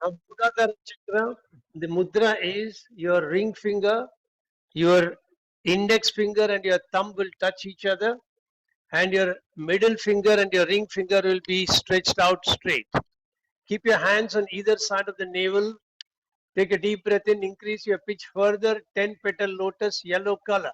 Now, Buddha Chakra, the mudra is your ring finger, your index finger and your thumb will touch each other, and your middle finger and your ring finger will be stretched out straight. Keep your hands on either side of the navel. Take a deep breath in, increase your pitch further, 10 petal lotus, yellow color.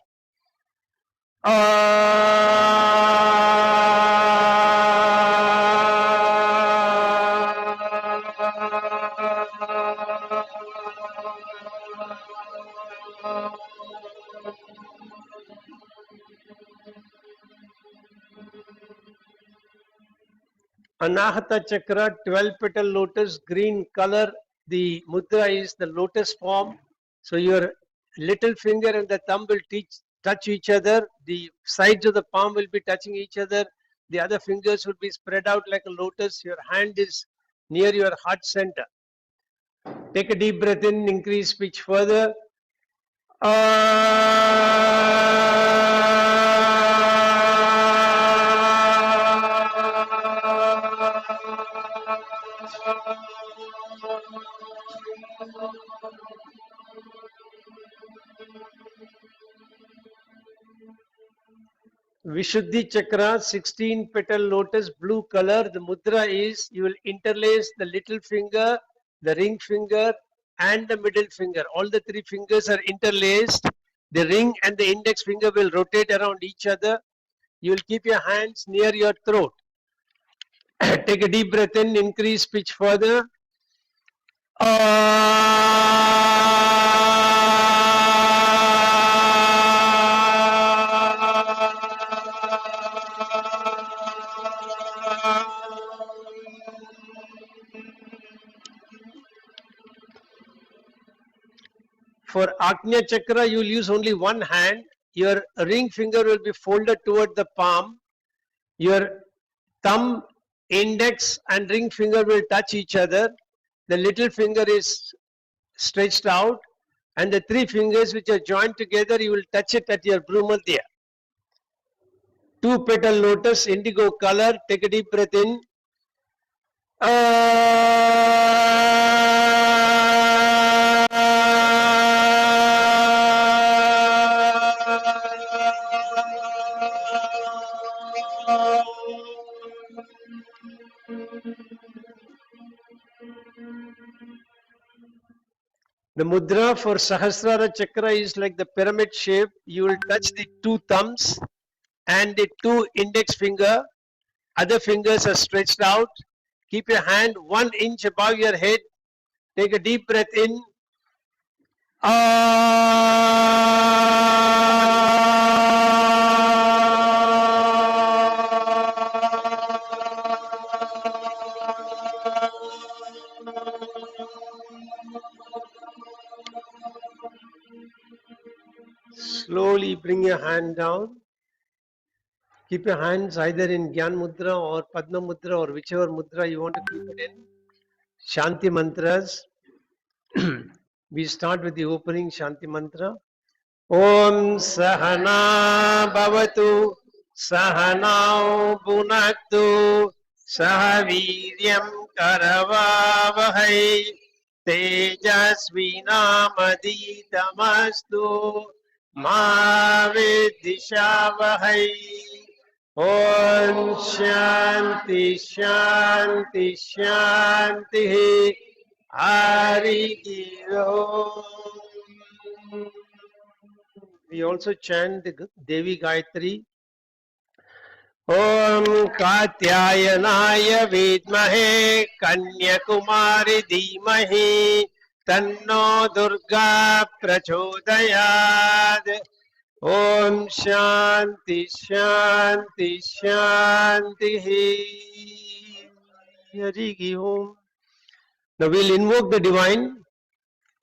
Anahata Chakra, 12 petal lotus, green color. The mudra is the lotus form. So your little finger and the thumb will touch each other. The sides of the palm will be touching each other. The other fingers will be spread out like a lotus. Your hand is near your heart center. Take a deep breath in, increase pitch further. Vishuddhi Chakra, 16 petal lotus, blue color. The mudra is you will interlace the little finger, the ring finger, and the middle finger. All the three fingers are interlaced. The ring and the index finger will rotate around each other. You will keep your hands near your throat. Take a deep breath in, increase pitch further. For Agnya Chakra, you will use only one hand. Your ring finger will be folded toward the palm. Your thumb, index and ring finger will touch each other. The little finger is stretched out and the three fingers which are joined together, you will touch it at your Bhrumadhya. 2 petal lotus, indigo color. Take a deep breath in. The mudra for Sahasrara Chakra is like the pyramid shape. You will touch the two thumbs and the two index finger. Other fingers are stretched out. Keep your hand 1 inch above your head. Take a deep breath in. Slowly bring your hand down. Keep your hands either in Gyan Mudra or Padma Mudra or whichever mudra you want to keep it in. Shanti mantras. We start with the opening Shanti mantra. Om Sahana Bhavatu Sahanao Bhunaktu Sahaviryam Karavavahai Tejasvinamaditamastु Ma Vidishavahai. Om Shanti Shanti Shanti Hari Om. We also chant the Devi Gayatri. Om Katyayanaya Vidmahe Kanyakumari Dhimahi Tanno Durga Prachodayad. Om Shanti Shanti Shanti Hari Om. Now we'll invoke the divine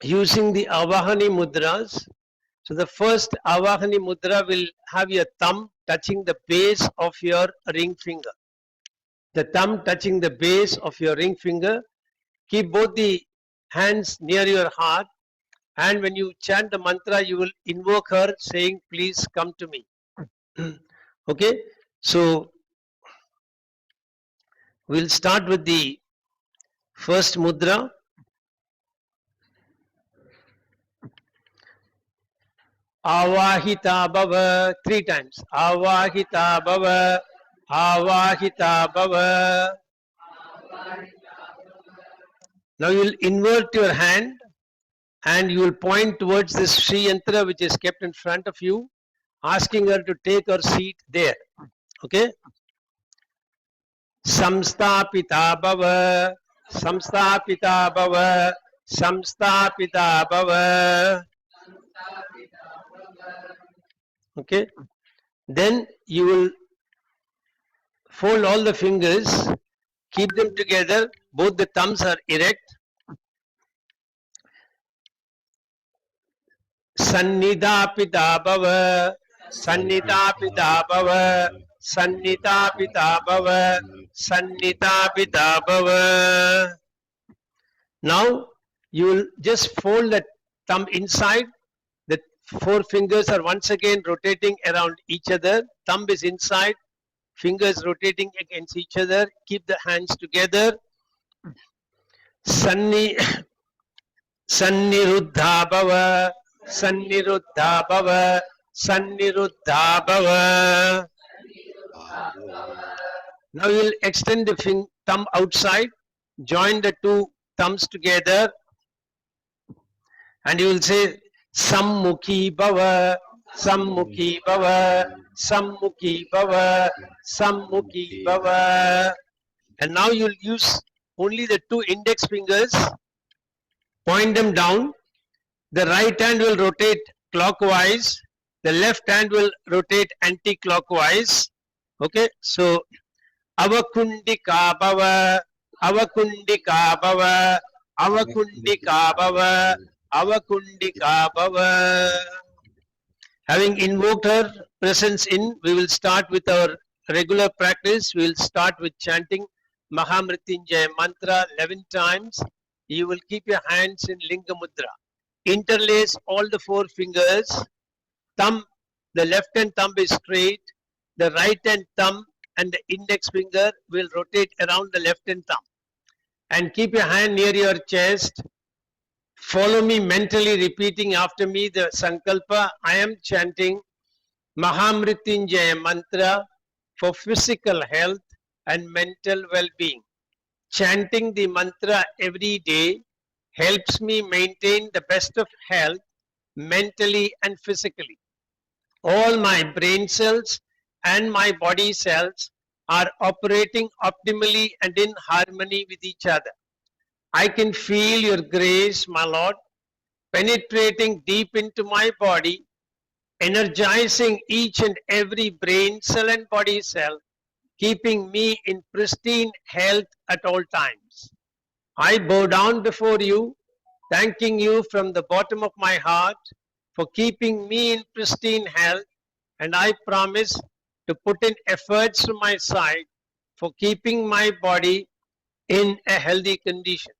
using the Avahani mudras. So the first Avahani mudra will have your thumb touching the base of your ring finger. The thumb touching the base of your ring finger. Keep both the hands near your heart, and when you chant the mantra, you will invoke her saying, please come to me. Okay, so we'll start with the first mudra. Avahita bhava. 3 times. Avahita bhava. Avahita bhava. Now you will invert your hand and you will point towards this Sri Yantra which is kept in front of you, asking her to take her seat there. Okay? Samstapita bhava. Samstapita bhava. Samstapita bhava. Okay? Then you will fold all the fingers, keep them together, both the thumbs are erect. Sannidapita bhava, Sannidapita bhava, Sannidapita bhava, Sannidapita bhava. Now you will just fold the thumb inside. The 4 fingers are once again rotating around each other. Thumb is inside, fingers rotating against each other. Keep the hands together. Sanniruddha bhava, Sanniruddha bhava, Sanniruddha bhava. Now you will extend the thumb outside, join the 2 thumbs together, and you will say Sammukhi bhava, Sammukhi bhava, Sammukhi bhava, Sammukhi bhava. And now you will use only the 2 index fingers, point them down. The right hand will rotate clockwise, the left hand will rotate anti-clockwise. Okay, so Avakundika bhava, Avakundika bhava, Avakundika bhava, Avakundika bhava. Having invoked her presence in, we will start with our regular practice. We will start with chanting Mahamrityunjaya mantra 11 times. You will keep your hands in Linga Mudra. Interlace all the 4 fingers. Thumb, the left hand thumb is straight. The right hand thumb and the index finger will rotate around the left hand thumb. And keep your hand near your chest. Follow me mentally, repeating after me the Sankalpa. I am chanting Mahamrityunjaya mantra for physical health and mental well-being. Chanting the mantra every day helps me maintain the best of health mentally and physically. All my brain cells and my body cells are operating optimally and in harmony with each other. I can feel your grace, my Lord, penetrating deep into my body, energizing each and every brain cell and body cell, keeping me in pristine health at all times. I bow down before you, thanking you from the bottom of my heart for keeping me in pristine health, and I promise to put in efforts from my side for keeping my body in a healthy condition.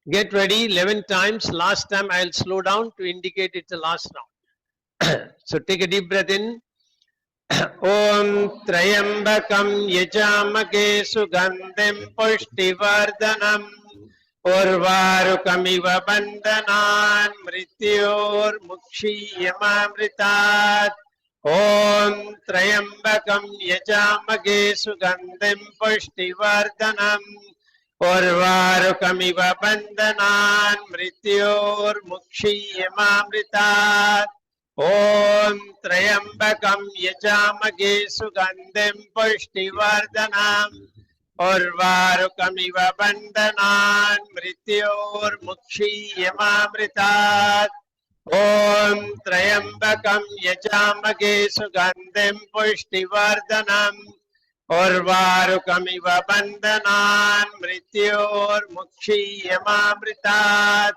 Get ready 11 times. Last time I'll slow down to indicate it's the last round. So take a deep breath in. Om Trayambakam Yajamake Sugandhim Pushtivardhanam Urvarukamiva Bandhanan Mrityor Mukshiyamamritat. Om Trayambakam Yajamake Sugandhim Pushtivardhanam Urvarukamiva Bandhanan Mrityor Mukshiyamamritat. Om Trayambakam Yajamage Sugandhim Pushtivardhanam Urvarukamiva Bandhanan Mrityor Mukshiyamamritat. Om Trayambakam Yajamage Sugandhim Pushtivardhanam Urvarukamiva Bandhanan Mrityor Mukshiyamamritat.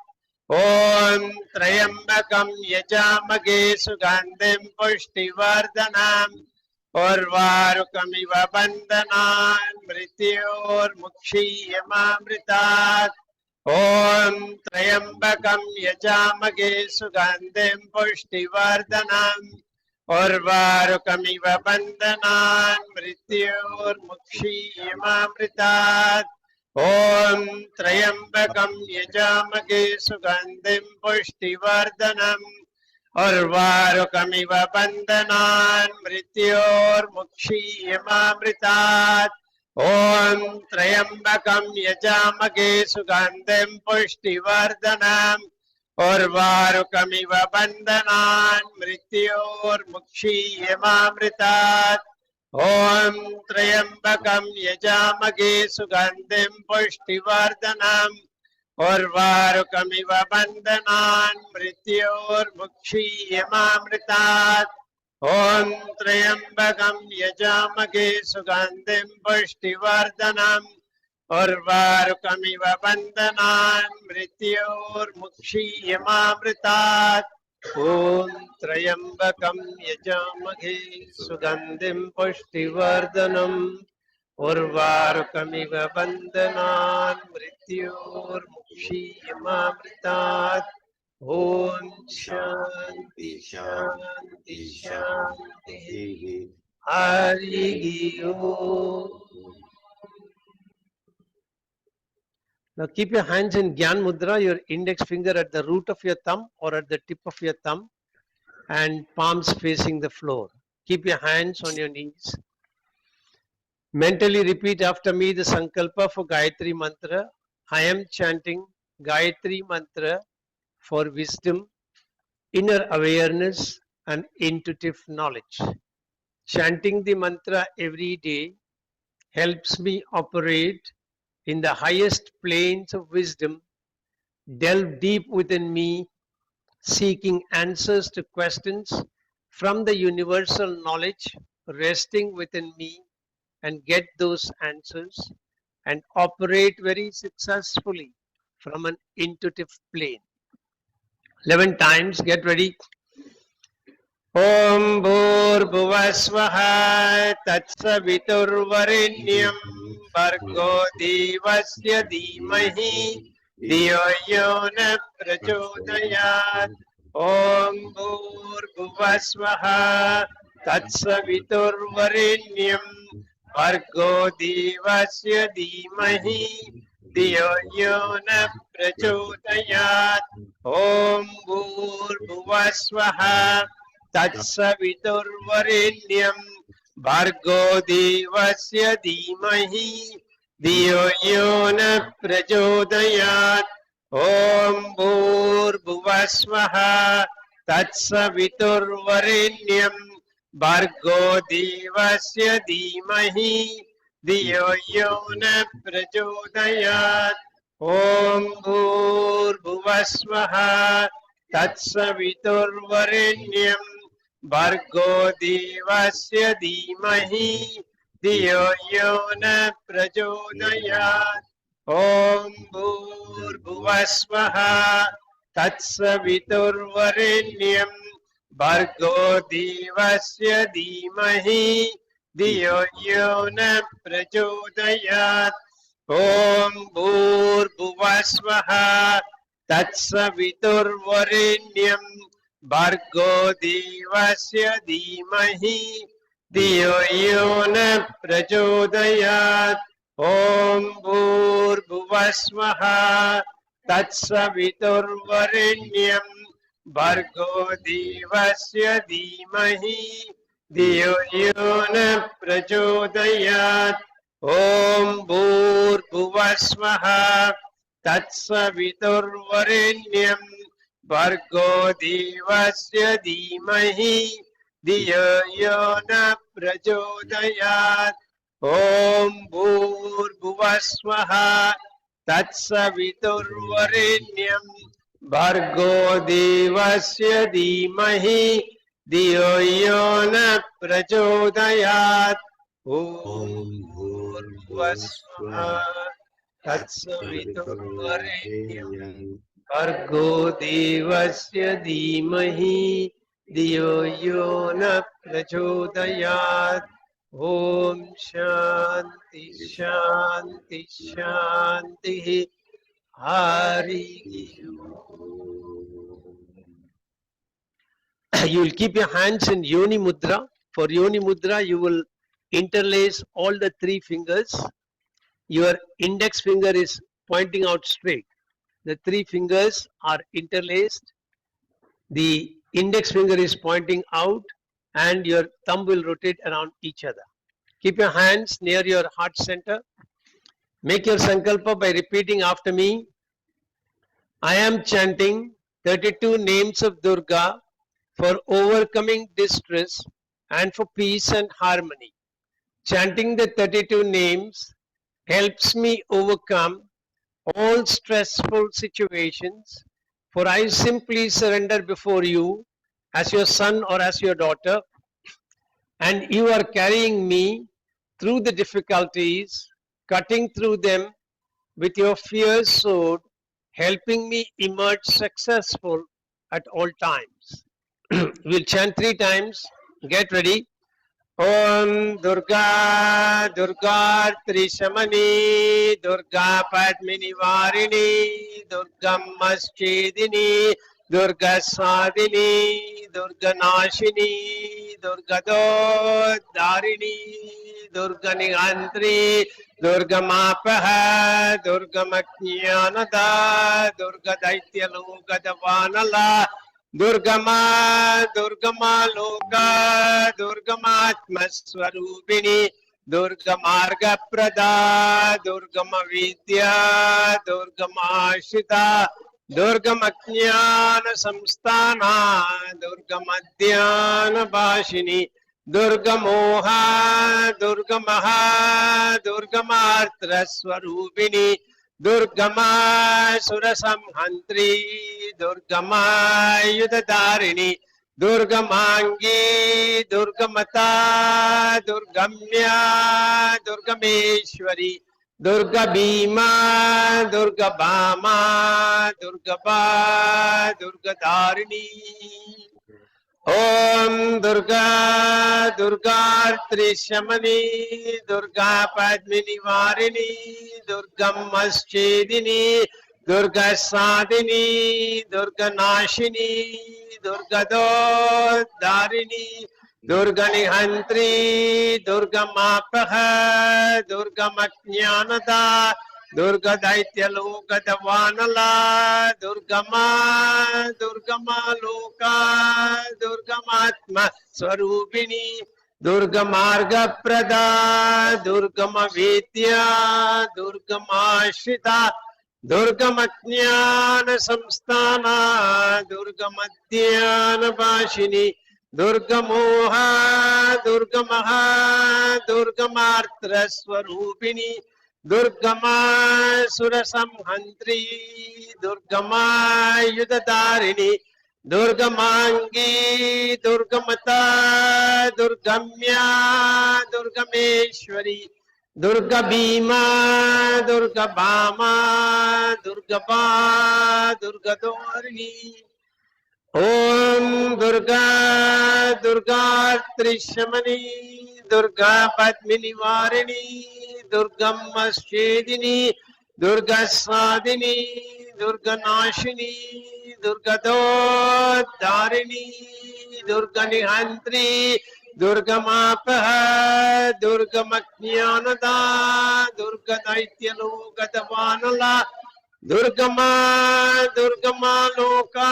Om Trayambakam Yajamage Sugandhim Pushtivardhanam Urvarukamiva Bandhanan Mrityor Mukshiyamamritat. Om Trayambakam Yajamage Sugandhim Pushtivardhanam Urvarukamiva Bandhanan Mrityor Mukshiyamamritat. Om Trayambakam Yajamage Sugandhim Pushtivardhanam उर्वारुकमिव बन्धनान् मृत्योर्मुक्षीयमामृतात् ॐ त्र्यम्बकं यजामहे सुगन्धिं पुष्टिवर्धनम् उर्वारुकमिव बन्धनान् मृत्योर्मुक्षीयमामृतात् ॐ त्र्यम्बकं यजामहे सुगन्धिं पुष्टिवर्धनम् उर्वारुकमिव बन्धनान् मृत्योर्मुक्षीयमामृतात् ॐ त्र्यम्बकं यजामहे सुगन्धिं पुष्टिवर्धनम् उर्वारुकमिव बन्धनान् मृत्योर्मुक्षीयमामृतात् ॐ त्र्यम्बकं यजामहे सुगन्धिं पुष्टिवर्धनम् उर्वारुकमिव बन्धनान् मृत्योर्मुक्षीयमामृतात् ॐ शान्ति शान्ति शान्तिः हरिः ओम्. Now keep your hands in Gyan Mudra, your index finger at the root of your thumb or at the tip of your thumb and palms facing the floor. Keep your hands on your knees. Mentally repeat after me the Sankalpa for Gayatri Mantra. I am chanting Gayatri Mantra for wisdom, inner awareness and intuitive knowledge. Chanting the mantra every day helps me operate in the highest planes of wisdom, delve deep within me, seeking answers to questions from the universal knowledge resting within me, and get those answers and operate very successfully from an intuitive plane. 11 times, get ready. Om Bhurvuvasvaha Tatsaviturvarenyam Bhargo Devasya Dhimahi Dhiyo Yo Na Prachodayat. Om Bhurvuvasvaha Tatsaviturvarenyam Bhargo Devasya Dhimahi Dhiyo Yo Na Prachodayat. Om Bhurvuvasvaha Tatsaviturvarenyam Bhargo Devasya Dhimahi Dhiyo Yo Na Prachodayat. Om Bhurvuvasvaha Tatsaviturvarenyam Bhargo Devasya Dhimahi Dhiyo Yo Na Prachodayat. Om Bhurvuvasvaha Tatsaviturvarenyam Bhargo Devasya Dhimahi Dhiyo Yo Na Prachodayat. Om Bhurvuvasvaha Tatsaviturvarenyam Bhargo Devasya Dhimahi Dhiyo Yo Na Prachodayat. Om Bhurvuvasvaha Tatsaviturvarenyam Bhargo Devasya Dhimahi Dhiyo Yo Na Prachodayat. Om Bhurvuvasvaha Tatsaviturvarenyam Bhargo Devasya Dhimahi Dhiyo Yo Na Prachodayat. Om Bhurvuvasvaha Tatsaviturvarenyam Bhargo Devasya Dhimahi Dhiyo Yo Na Prachodayat. Om Bhurvuvasvaha Tatsaviturvarenyam Bhargo Devasya Dhimahi Dhiyo Yo Na Prachodayat. Om Bhurvuvasvaha Tatsaviturvarenyam Bhargo Devasya Dhimahi Dhiyo Yo Na Prachodayat. Om Shanti Shanti Shanti Hari Om. You will keep your hands in Yoni Mudra. For Yoni Mudra, you will interlace all the three fingers. Your index finger is pointing out straight. The three fingers are interlaced. The index finger is pointing out and your thumb will rotate around each other. Keep your hands near your heart center. Make your sankalpa by repeating after me. I am chanting 32 names of Durga for overcoming distress and for peace and harmony. Chanting the 32 names helps me overcome all stressful situations, for I simply surrender before you as your son or as your daughter, and you are carrying me through the difficulties, cutting through them with your fierce sword, helping me emerge successful at all times. We'll chant 3 times. Get ready. Om Durga Durga Trishamani Durga Padmini Varini Durga Maschedini Durga Sadini Durga Nashini Durga Darini Durga Nigantri Durga Mapaha Durga Maknyanada Durga Daitya Loka Davanala Durgama, Durgama Loka, Durgama Atmaswarupini, Durgamarga Prada, Durgama Vidya, Durgama Shita, Durgama Jnana Samstana, Durgama Dhyana Bhashini, Durgamoha, Durgamaha, Durgamartra Swarupini, Durgama Surasamhantri, Durgama Yudadarini, Durgamangi, Durgamata, Durgamya, Durgameshwari, Durga Bhima, Durga Bhama, Durgaba, Durgadarini. Om Durga Durga Trishamani Durga Padmini Varini Durga Maschedini Durga Sadini Durga Nashini Durga Darini Durga Nihantri Durga Mapaha Durga Maknyanada Durga Daitya Loka Davanala Durgama Durgama Loka Durgamatma Swarupini Durgamarga Prada Durgama Vidya Durgama Shita Durgamatnyana Samstana Durgamadhyana Bhashini Durgamoha Durgamaha Durgamartra Swarupini Durgama Surasamhantri, Durgama Yudadarini, Durgamangi, Durgamata, Durgamya, Durgameshwari, Durga Bhima, Durga Bhama, Durgaba, Durgadharini. Om Durga Durga Trishamani Durga Padmini Varini Durga Maschedini Durga Sadini Durga Nashini Durga Darini Durga Nihantri Durga Mapaha Durga Maknyanada Durga Daitya Loka Davanala Durgama, Durgama Loka,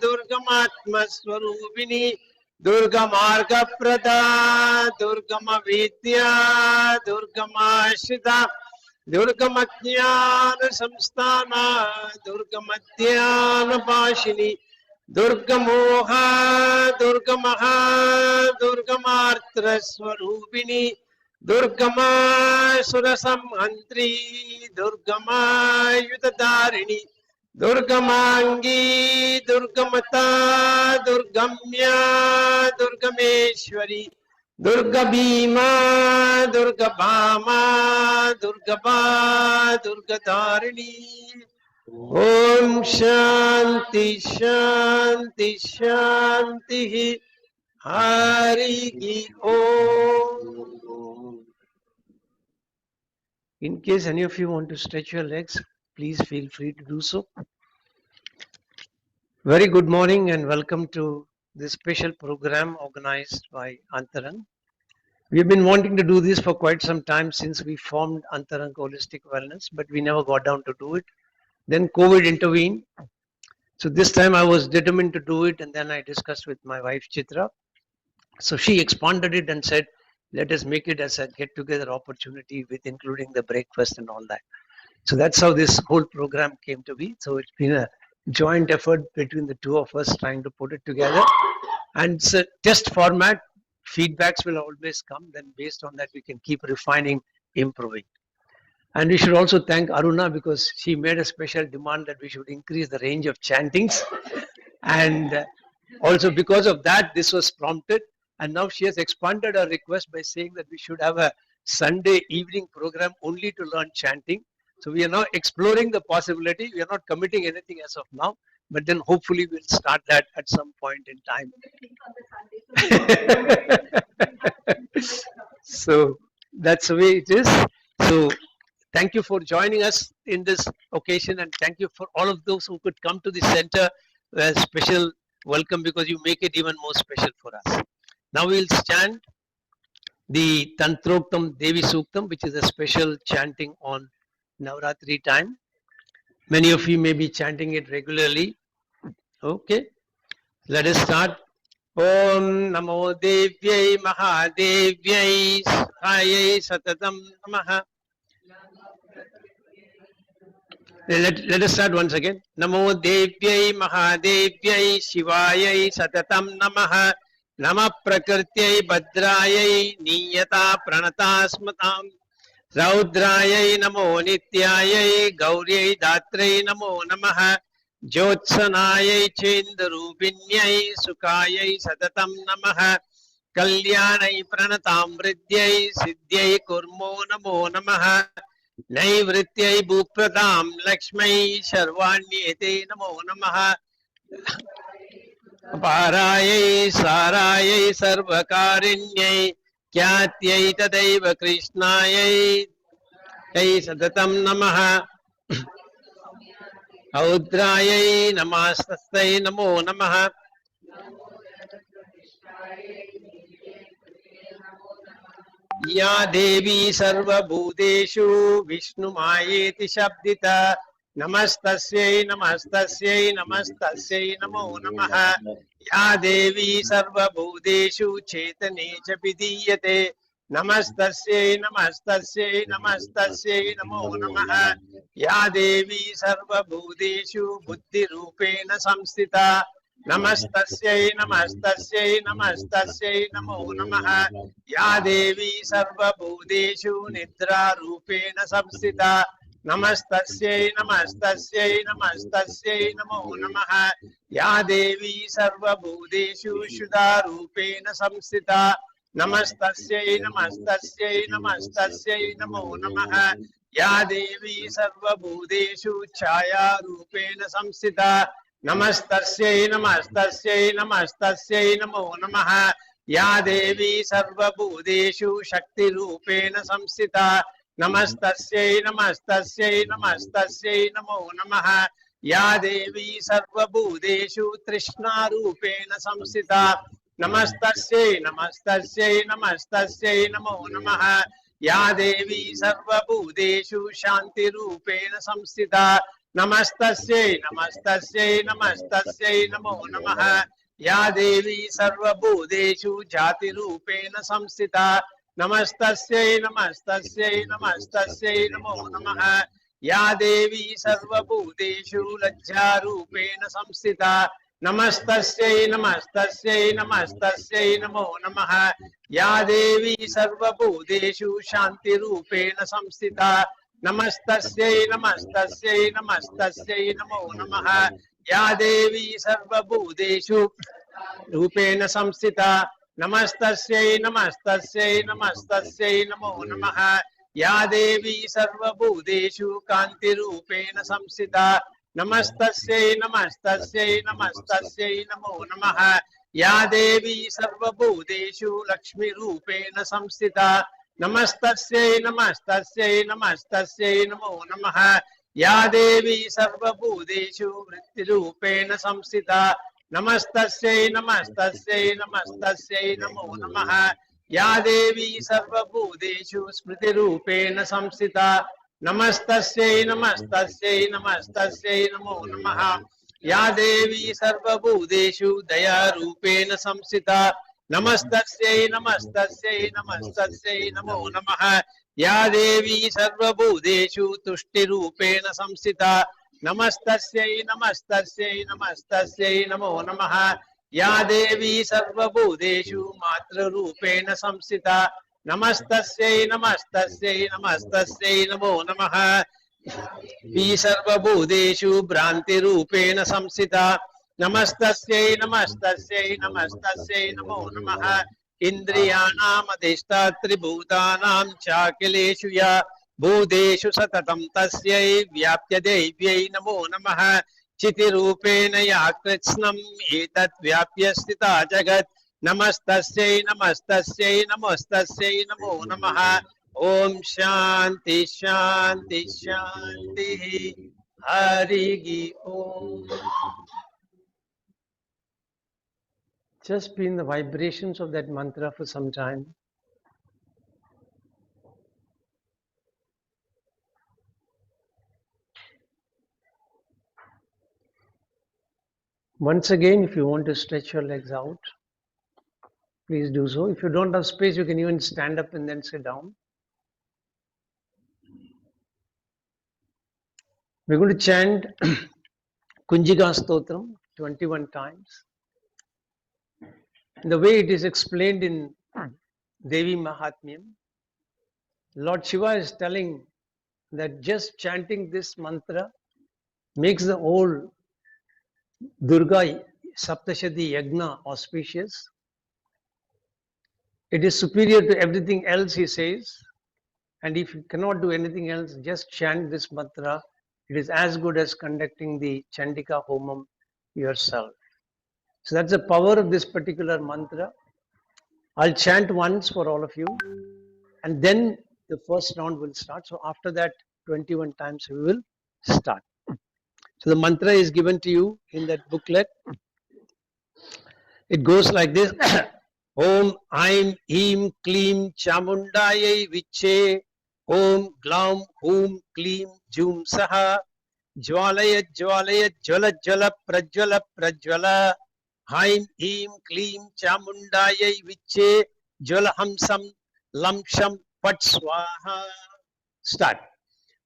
Durgamatma Swarupini, Durgamarga Prada, Durgama Vidya, Durgama Shita, Durgamatnyana Samstana, Durgamadhyana Bhashini, Durgamoha, Durgamaha, Durgamartra Swarupini, Durgama Surasamhantri, Durgama Yudadarini, Durgamangi, Durgamata, Durgamya, Durgameshwari, Durga Bhima, Durga Bhama, Durgaba, Durgadarini. Om Shanti Shanti Shanti Hari Om. In case any of you want to stretch your legs, please feel free to do so. Very good morning and welcome to this special program organized by Antarang. We have been wanting to do this for quite some time since we formed Antarang Holistic Wellness, but we never got down to do it. Then COVID intervened So this time I was determined to do it, and then I discussed with my wife Chitra. So she expanded it and said, let us make it as a get together opportunity with including the breakfast and all that. So that's how this whole program came to be. So it's been a joint effort between the two of us trying to put it together. And it's a test format. Feedbacks will always come. Then based on that, we can keep refining, improving. And we should also thank Aruna because she made a special demand that we should increase the range of chantings. And also because of that, this was prompted. And now she has expanded her request by saying that we should have a Sunday evening program only to learn chanting. So we are now exploring the possibility. We are not committing anything as of now, but then hopefully we'll start that at some point in time. So that's the way it is. So thank you for joining us in this occasion, and thank you for all of those who could come to the center. A special welcome because you make it even more special for us. Now we'll chant the Tantroktam Devi Suktam, which is a special chanting on Navratri time. Many of you may be chanting it regularly. Okay, let us start. Om Namo Devyai Mahadevyai Sahayai Satatam Namaha. Let us start once again. Namo Devyai Mahadevyai Shivayai Satatam Namaha. Nama Prakrityai Bhadrayai Niyata Pranatasmatam. Raudrayai Namo Nityayai Gauryai Datrei Namo Namaha. Jyotsanaayai Chendarupinyai Sukayai Satatam Namaha. Kalyanai Pranatam Vridyai Siddhyai Kurmo Namo Namaha. Naivrityai Bhupradam Lakshmai Sharvanyete Namo Namaha. Parayai Sarayai Sarvakarinyai Kyatyai Tadaiva Krishnayai Yai Sadatam Namaha. Audrayai Namastastai Namo Namaha. Ya Devi Sarva Bhuteshu Vishnu Mayeti Shabdita. Namastasyai Namastasyai Namastasyai Namo Namaha. Ya Devi Sarva Bhuteshu Chetane Chapidiyate. Namastasyai Namastasyai Namastasyai Namo Namaha. Ya Devi Sarva Bhuteshu Buddhi Rupena Samstita. Namastasyai Namastasyai Namastasyai Namo Namaha. Ya Devi Sarva Bhuteshu Nidra Rupena Samstita. Namastasyai Namastasyai Namastasyai Namo Namaha. Ya Devi Sarva Bhuteshu Shuddha Rupena Samstita. Namastasyai Namastasyai Namastasyai Namo Namaha. Ya Devi Sarva Bhuteshu Chaya Rupena Samstita. Namastasyai Namastasyai Namastasyai Namo Namaha. Ya Devi Sarva Bhuteshu Shakti Rupena Samstita. Namastasyai Namastasyai Namastasyai Namo Namaha. Ya Devi Sarva Bhuteshu Trishna Rupena Samstita. Namastasyai Namastasyai Namastasyai Namo Namaha. Ya Devi Sarva Bhuteshu Shanti Rupena Samstita. Namastasyai Namastasyai Namastasyai Namo Namaha. Ya Devi Sarva Bhuteshu Jati Rupena Samstita. Namastasyai Namastasyai Namastasyai Namo Namaha. Ya Devi Sarva Bhuteshu Lajja Rupena Samstita. Namastasyai Namastasyai Namastasyai Namo Namaha. Ya Devi Sarva Bhuteshu Shanti Rupena Samstita. Namastasyai Namastasyai Namastasyai Namo Namaha. Ya Devi Sarva Bhuteshu Rupena Samstita. Namastasyai Namastasyai Namastasyai Namo Namaha. Ya Devi Sarva Bhuteshu Kanti Rupena Samstita. Namastasyai Namastasyai Namastasyai Namo Namaha. Ya Devi Sarva Bhuteshu Lakshmi Rupena Samstita. Namastasyai Namastasyai Namastasyai Namo Namaha. Ya Devi Sarva Bhuteshu Vritti Rupena Samstita. Namastasyai Namastasyai Namastasyai Namo Namaha. Ya Devi Sarva Bhuteshu Smriti Rupena Samstita. Namastasyai Namastasyai Namastasyai Namo Namaha. या देवी सर्वभूतेषु दयारूपेण संस्थिता नमस्तस्यै नमस्तस्यै नमस्तस्यै नमो नमः या देवी सर्वभूतेषु तुष्टिरूपेण संस्थिता नमस्तस्यै नमस्तस्यै नमस्तस्यै नमो नमः या देवी सर्वभूतेषु मातृरूपेण संस्थिता नमस्तस्यै नमस्तस्यै नमस्तस्यै नमो नमः सर्वभूतेषु भ्रान्तिरूपेण संस्थिता नमस्तस्यै नमस्तस्यै नमस्तस्यै नमो नमः इन्द्रियाणाम् अधिष्ठात्री भूतानां चाखिलेषु या भूतेषु सततं तस्यै व्याप्य देव्यै नमो नमः चितिरूपेण या कृत्स्नम् एतत् व्याप्य स्थिता जगत् नमस्तस्यै नमस्तस्यै नमस्तस्यै नमो नमः ओम शांति शांति शांति हरि ओम. Just be in the vibrations of that mantra for some time. Once again, if you want to stretch your legs out, please do so. If you don't have space, you can even stand up and then sit down. We're going to chant Kunjika Stotram 21 times. The way it is explained in Devi Mahatmyam, Lord Shiva is telling that just chanting this mantra makes the whole Durga Saptashati Yagna auspicious. It is superior to everything else, he says. And if you cannot do anything else, just chant this mantra. It is as good as conducting the Chandika Homam yourself. So that's the power of this particular mantra. I'll chant once for all of you, and then the first round will start. So after that, 21 times we will start. So the mantra is given to you in that booklet. It goes like this. Om Aim Eem Kleem Chamundayai Viche Om Glaum Hum Kleem Jum Saha Jwalayat Jwalayat Jwala Jwala Prajwala Prajwala Aim Eem Kleem Chamundayai Viche Jwala Hamsam Lamsham Pat Swaha. Start.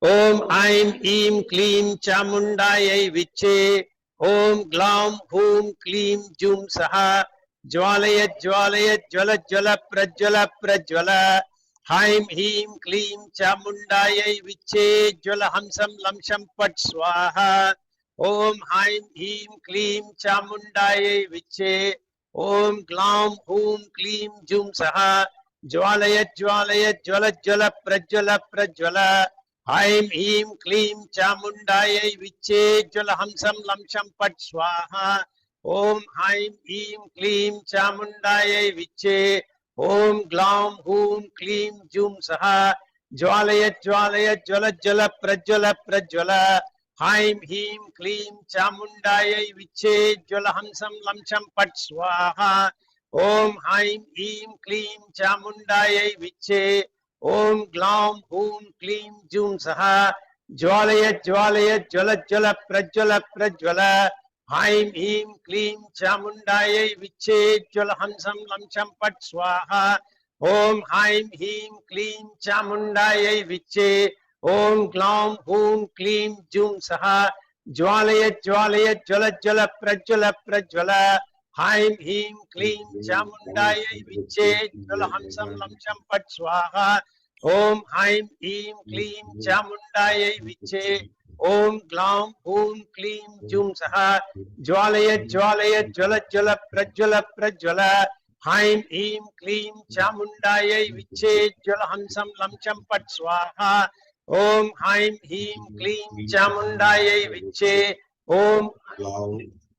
Om Aim Eem Kleem Chamundayai Viche Om Glaum Hum Kleem Jum Saha Jwalayat Jwalayat Jwala Jwala Prajwala Prajwala Haim Him Kleem Chamundayai Viche Jwala Hamsam Lamsham Pat Swaha Om Haim Him Kleem Chamundayai Viche Om Glaum Hum Kleem Jum Saha Jwalayat Jwalayat Jwala Jwala Prajwala Prajwala Haim Him Kleem Chamundayai Viche Jwala Hamsam Lamsham Pat Swaha Om Haim Eem Kleem Chamundayai Viche Om Glaum Hum Kleem Jum Saha Jwalayat Jwalayat Jwala Jwala Prajwala Prajwala Haim Him Kleem Chamundayai Viche Jwala Hamsam Lamsham Pat Swaha Om Haim Eem Kleem Chamundayai Viche Om Glaum Hum Kleem Jum Saha Jwalayat Jwalayat Jwala Jwala Prajwala Prajwala Haim Him Kleem Chamundayai Viche Jwala Hamsam Lamsham Pat Swaha Om Haim Him Kleem Chamundayai Viche Om Glaum Hum Kleem Jum Saha Jwalayat Jwalayat Jwala Jwala Prajwala Prajwala Haim Him Kleem Chamundayai Viche Jwala Hamsam Lamsham Pat Swaha Om Haim Him Kleem Chamundayai Viche Om Glaum Hum Kleem Jum Saha Jwalayat Jwalayat Jwala Jwala Prajwala Prajwala Haim Him Kleem Chamundayai Viche Jwala Hamsam Lamsham Pat Swaha Om Haim Him Kleem Chamundayai Viche Om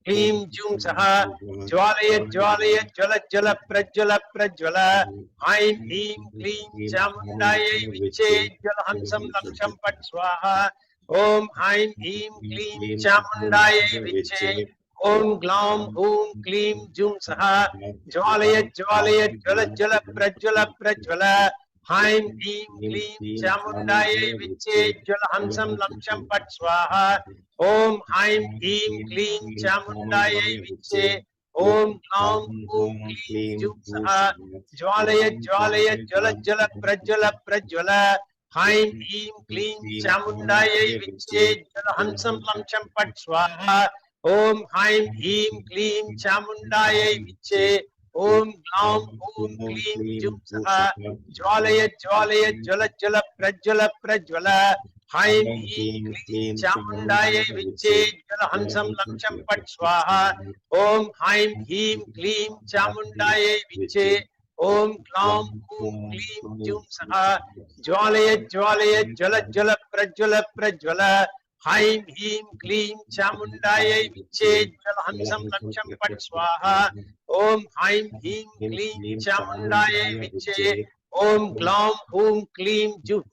Kleem Jum Saha Jwalayat Jwalayat Jwala Jwala Prajwala Prajwala Haim Him Kleem Chamundayai Viche Jwala Hamsam Lamsham Pat Swaha Om Haim Him Kleem Chamundayai Viche Om Glaum Hum Kleem Jum Saha Jwalayat Jwalayat Jwala Jwala Prajwala Prajwala Haim Him Klim Chamundayai Viche Jalahamsam Lamsham Pat Swaha. Om Haim Him Klim Chamundayai Viche. Om Glam Om Klim Jum Saha. Jwalaya Jwalaya Jala Jala Prajwala Prajwala. Haim Him Klim Chamundayai Viche Jalahamsam Lamsham Pat Swaha. Om Haim Him Klim Chamundayai Viche. Om Glam Om Klim Jum Saha. Jwalaya Jwalaya Jala Jala Prajwala Prajwala. Haim Him Klim Chamundayai Viche Jalahamsam Lamsham Pat Swaha. Om Haim Him Klim Chamundayai Viche. Om Glam Om Klim Jum Saha. Jwalaya Jwalaya Jala Jala Prajwala Prajwala. Haim Him Klim Chamundayai Viche Jalahamsam Lamsham Pat Swaha. Om Haim Him Klim Chamundayai Viche. Om Glam Om Klim Jum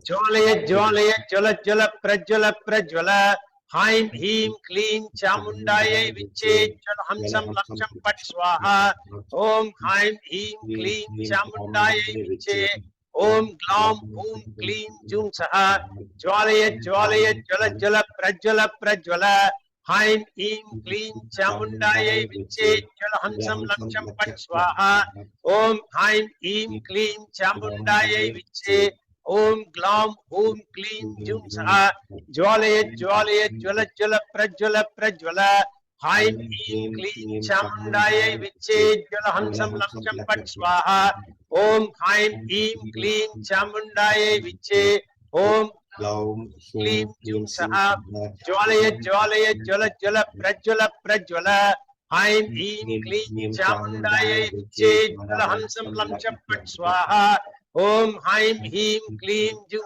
Jwalaya Jwalaya Jala Jala Prajwala Prajwala. Haim Him Klim Chamundayai Viche Jalahamsam Lamsham Pat Swaha. Om Haim Him Klim Chamundayai Viche. Om Glam Om Klim Jum Saha. Jwalaya Jwalaya Jala Jala Prajwala Prajwala. Haim Him Klim Chamundayai Viche Jalahamsam Lamsham Pat Swaha. Om Haim Him Klim Chamundayai Viche. Om Glam Om Klim Jum Saha. Jwalaya Jwalaya Jala Jala Prajwala Prajwala. Haim Him Klim Chamundayai Viche Jalahamsam Lamsham Pat Swaha. Om Haim Him Klim Chamundayai Viche. Om Klim Jum Saha. Jwalaya Jwalaya Jala Jala Prajwala Prajwala. Haim Him Klim Chamundayai Viche Jalahamsam Lamsham Pat Swaha. Om Haim Him Klim Jum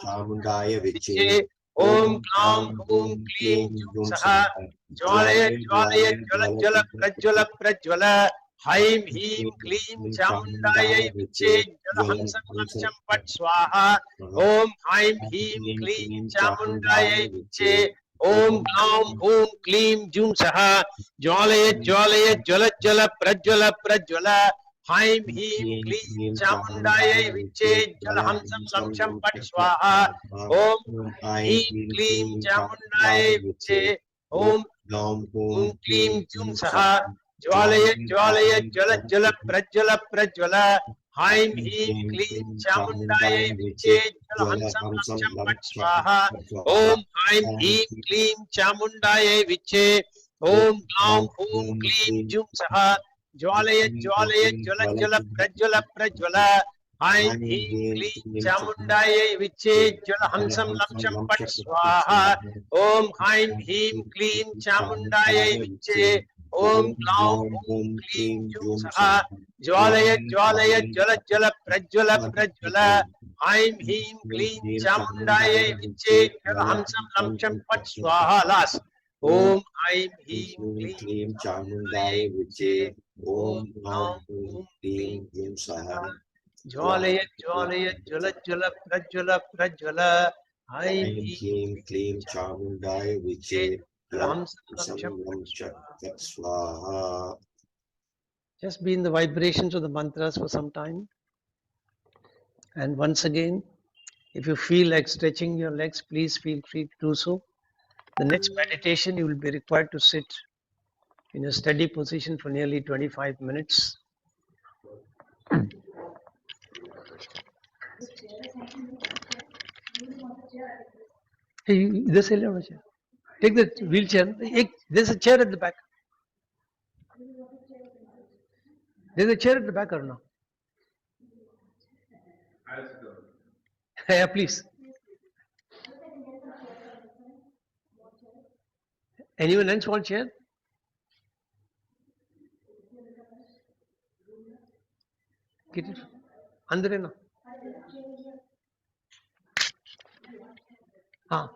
Viche. Om Glam Om Klim Jum Saha. Jwalaya Jwalaya Jala Jala Prajwala Prajwala. Haim Him Klim Chamundayai Viche Jalahamsam Lamsham Pat Swaha. Om Haim Him Klim Chamundayai Viche. Om Glam Om Klim Jum Saha. Jwalaya Jwalaya Jala Jala Prajwala Prajwala. Haim Him Klim Chamundayai Viche Jalahamsam Lamsham Pat Swaha. Om Him Klim Chamundayai Viche. Om Om Klim Jum Saha. Jwalaya Jwalaya Jala Jala Prajwala Prajwala. Haim Him Klim Chamundayai Viche Jalahamsam Lamsham Pat Swaha. Om Haim Him Klim Chamundayai Viche. Om Glam Om Klim Jum Saha. Jwalaya Jwalaya Jala Jala Prajwala Prajwala. Haim Him Klim Chamundayai Viche Jalahamsam Lamsham Pat Swaha. Om Haim Him Klim Chamundayai Viche. Om Glam Om Klim Jum Saha. Jwalaya Jwalaya Jala Jala Prajwala Prajwala. Haim Him Klim Chamundayai Viche Jalahamsam Lamsham Pat Swaha. Last. Om Haim Him Klim Chamundayai Viche. Om Glam Om Klim Jum Saha. Jwalaya Jwalaya Jala Jala Prajwala Prajwala. Haim Him Klim Chamundayai Viche Jalahamsam Lamsham Pat Swaha. Just be in the vibrations of the mantras for some time. And once again, if you feel like stretching your legs, please feel free to do so. The next meditation, you will be required to sit in a steady position for nearly 25 minutes. Hey, this chair. Take the wheelchair. There's a chair at the back. There's a chair at the back, or no? Yeah, please. Anyone else want chair? Get it. Under na. Ah.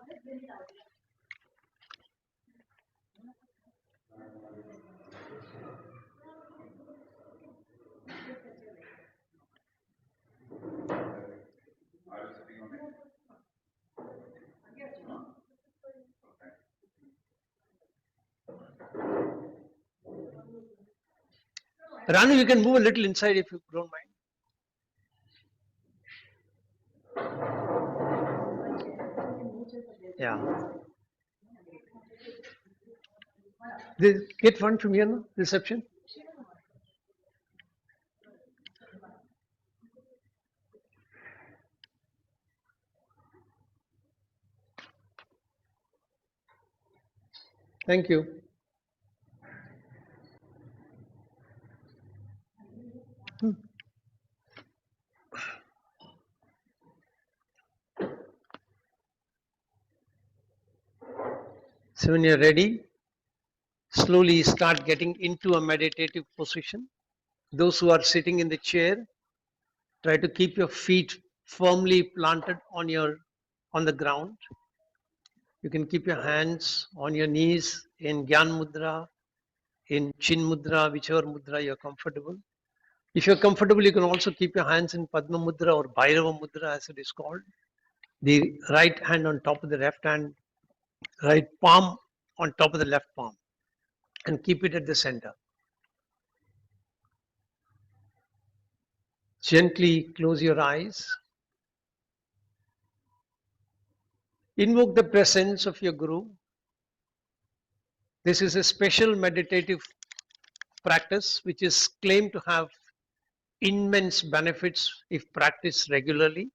Ranu, you can move a little inside if you don't mind. Yeah. They get one from here, no? Reception? Thank you. So when you're ready, slowly start getting into a meditative position. Those who are sitting in the chair, try to keep your feet firmly planted on the ground. You can keep your hands on your knees in Gyan Mudra, in Chin Mudra, whichever Mudra you're comfortable. If you're comfortable, you can also keep your hands in Padma Mudra or Bhairava Mudra as it is called. The right hand on top of the left hand, right palm on top of the left palm, and keep it at the center. Gently close your eyes. Invoke the presence of your Guru. This is a special meditative practice which is claimed to have immense benefits if practiced regularly.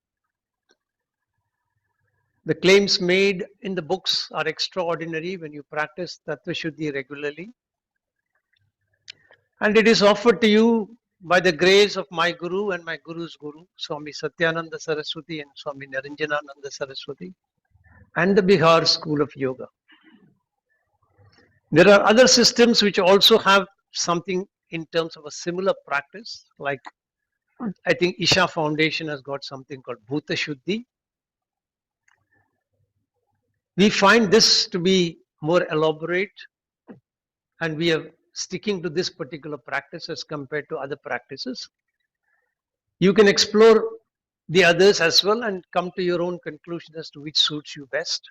The claims made in the books are extraordinary when you practice Tattva Shuddhi regularly. And it is offered to you by the grace of my Guru and my Guru's Guru, Swami Satyananda Saraswati and Swami Niranjanananda Saraswati, and the Bihar School of Yoga. There are other systems which also have something in terms of a similar practice, like I think Isha Foundation has got something called Bhuta Shuddhi. We find this to be more elaborate, and we are sticking to this particular practice as compared to other practices. You can explore the others as well and come to your own conclusion as to which suits you best.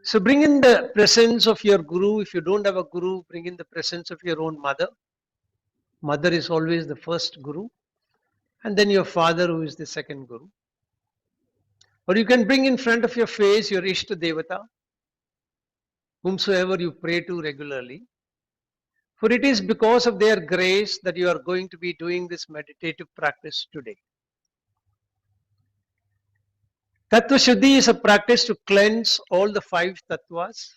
So bring in the presence of your Guru. If you don't have a Guru, bring in the presence of your own mother. Mother is always the first Guru, and then your father, who is the second Guru. Or you can bring in front of your face your Ishta Devata, whomsoever you pray to regularly. For it is because of their grace that you are going to be doing this meditative practice today. Tattva Shuddhi is a practice to cleanse all the 5 tattvas,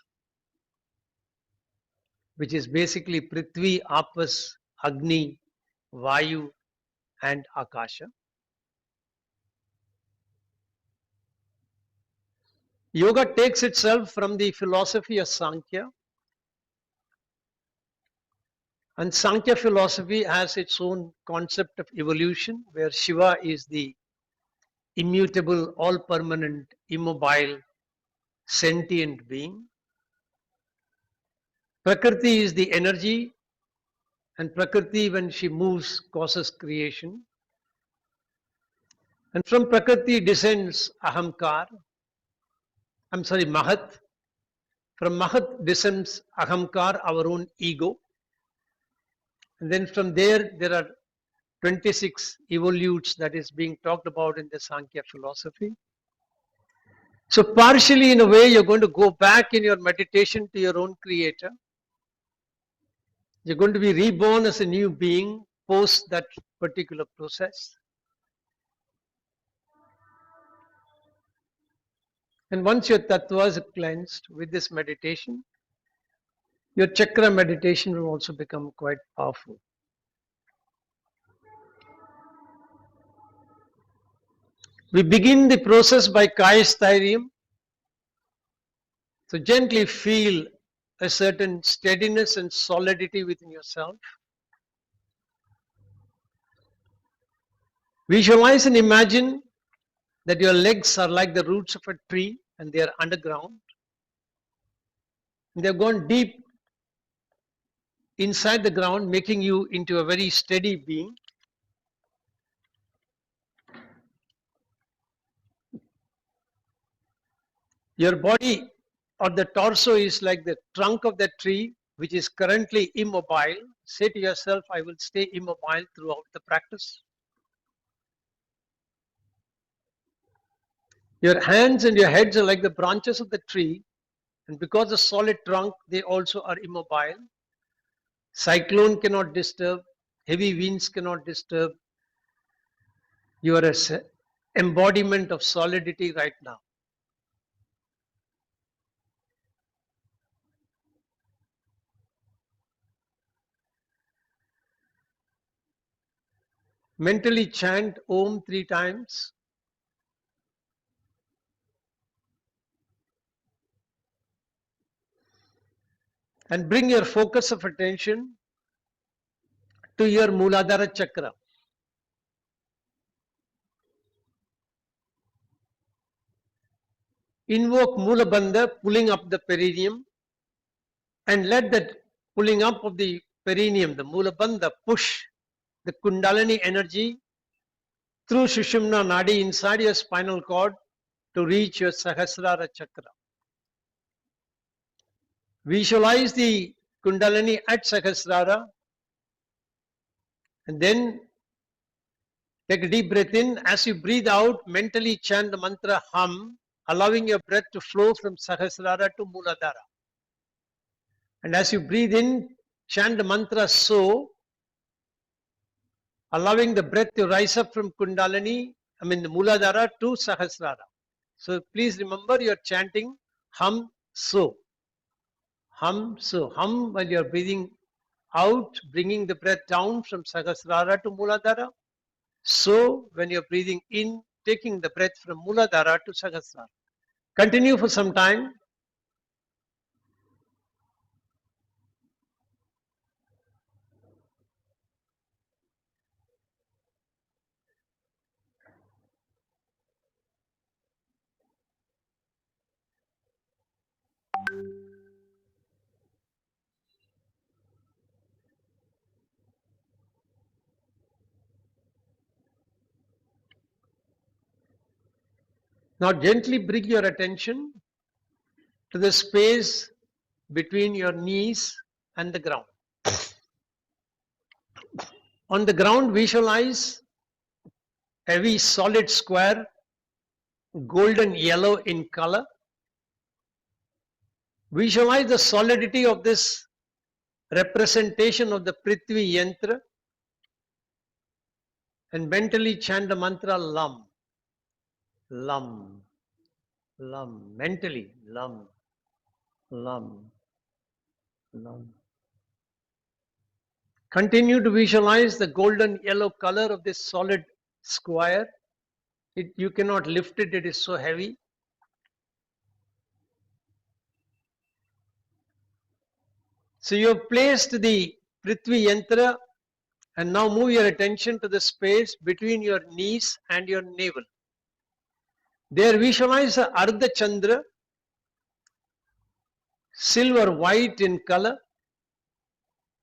which is basically Prithvi, Apas, Agni, Vayu, and Akasha. Yoga takes itself from the philosophy of Sankhya, and Sankhya philosophy has its own concept of evolution, where Shiva is the immutable, all-permanent, immobile, sentient being. Prakriti is the energy, and Prakriti, when she moves, causes creation. And from Prakriti descends Ahamkar. Mahat. From Mahat descends Ahamkar, our own ego. And then from there are 26 evolutes that is being talked about in the Sankhya philosophy. So partially, in a way, you're going to go back in your meditation to your own creator. You're going to be reborn as a new being post that particular process. And once your tattvas are cleansed with this meditation, your chakra meditation will also become quite powerful. We begin the process by Kayasthairiam. So gently feel a certain steadiness and solidity within yourself. Visualize and imagine that your legs are like the roots of a tree and they are underground. And they have gone deep inside the ground, making you into a very steady being. Your body or the torso is like the trunk of the tree, which is currently immobile. Say to yourself, I will stay immobile throughout the practice. Your hands and your heads are like the branches of the tree, and because the solid trunk, they also are immobile. Cyclone cannot disturb, heavy winds cannot disturb. You are a embodiment of solidity right now. Mentally chant Om 3 times. And bring your focus of attention to your Muladhara chakra. Invoke Mulabandha, pulling up the perineum, and let that pulling up of the perineum, the Mulabandha, push the Kundalini energy through Sushumna Nadi inside your spinal cord to reach your Sahasrara chakra. Visualize the Kundalini at Sahasrara, and then take a deep breath in. As you breathe out, mentally chant the mantra Hum, allowing your breath to flow from Sahasrara to Muladhara. And as you breathe in, chant the mantra So, allowing the breath to rise up from Kundalini, the Muladhara to Sahasrara. So please remember you're chanting Hum So. Hum So. Hum while you're breathing out, bringing the breath down from Sahasrara to Muladhara. So when you're breathing in, taking the breath from Muladhara to Sahasrara. Continue for some time. Now gently bring your attention to the space between your knees and the ground. On the ground, visualize a very solid square, golden yellow in color. Visualize the solidity of this representation of the Prithvi Yantra and mentally chant the mantra Lam, Lam, Lam, mentally Lam, Lam, Lam. Continue to visualize the golden yellow color of this solid square. You cannot lift it, it is so heavy. So you have placed the Prithvi Yantra and now move your attention to the space between your knees and your navel. There visualize a Ardha Chandra, silver white in color,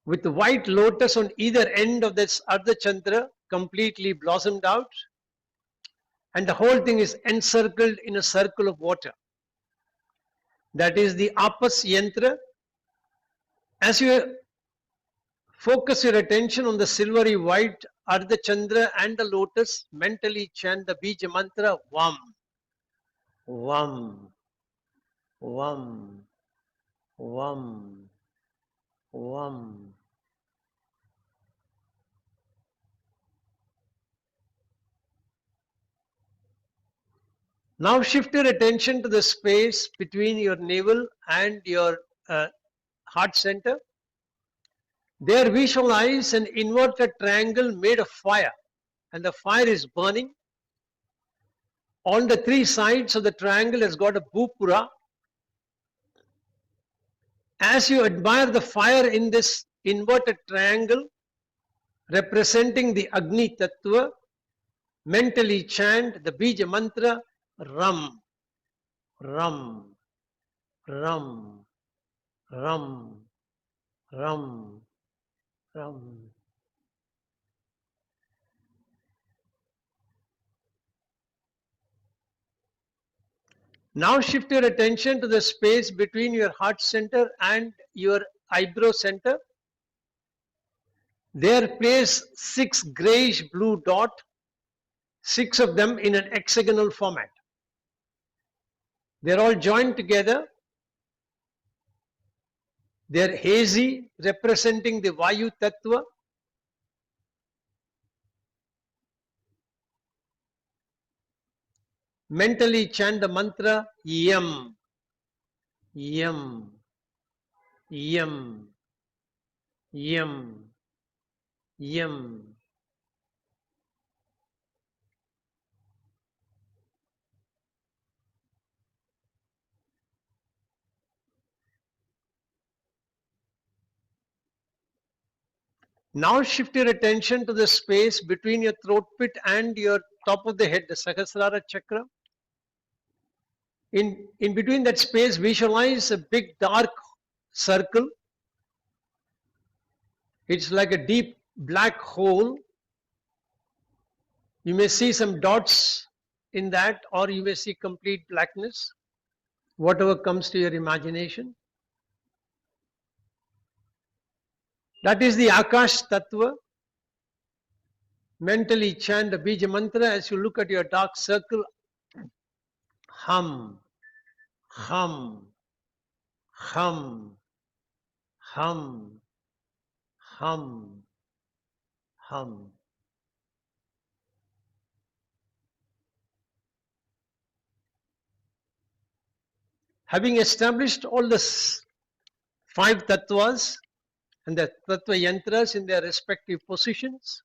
with the white lotus on either end of this Ardha Chandra completely blossomed out, and the whole thing is encircled in a circle of water. That is the Apas Yantra. As you focus your attention on the silvery white Ardha Chandra and the lotus, mentally chant the Bija mantra Vam, Vam, Vam, Vam, Vam. Now shift your attention to the space between your navel and your heart center. There visualize an inverted triangle made of fire, and the fire is burning. On the three sides of the triangle has got a bhupura. As you admire the fire in this inverted triangle representing the Agni Tattva, mentally chant the Bija mantra Ram, Ram, Ram, Ram, Ram, Ram. Now shift your attention to the space between your heart center and your eyebrow center. There place 6 grayish blue dot, 6 of them in an hexagonal format. They're all joined together. They're hazy, representing the Vayu Tattva. Mentally chant the mantra Yam, Yam, Yam, Yam, Yam. Now shift your attention to the space between your throat pit and your top of the head, the Sahasrara chakra. In between that space, visualize a big dark circle. It's like a deep black hole. You may see some dots in that, or you may see complete blackness, whatever comes to your imagination. That is the Akash Tattva. Mentally chant the Bija Mantra as you look at your dark circle. Hum, hum, hum, hum, hum, hum. Having established all the 5 tattvas and the tattva yantras in their respective positions,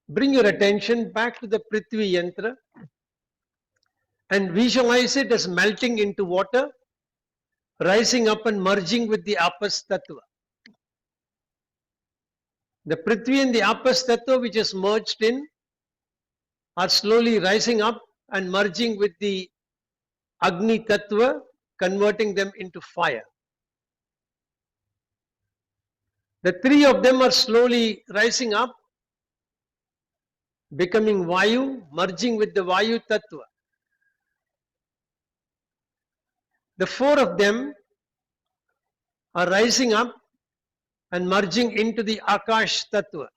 bring your attention back to the Prithvi yantra and visualize it as melting into water, rising up and merging with the Apas tattva. The Prithvi and the Apas tattva which is merged in are slowly rising up and merging with the Agni tattva, converting them into fire. The 3 of them are slowly rising up, becoming Vayu, merging with the Vayu tattva. The 4 of them are rising up and merging into the Akash tattva.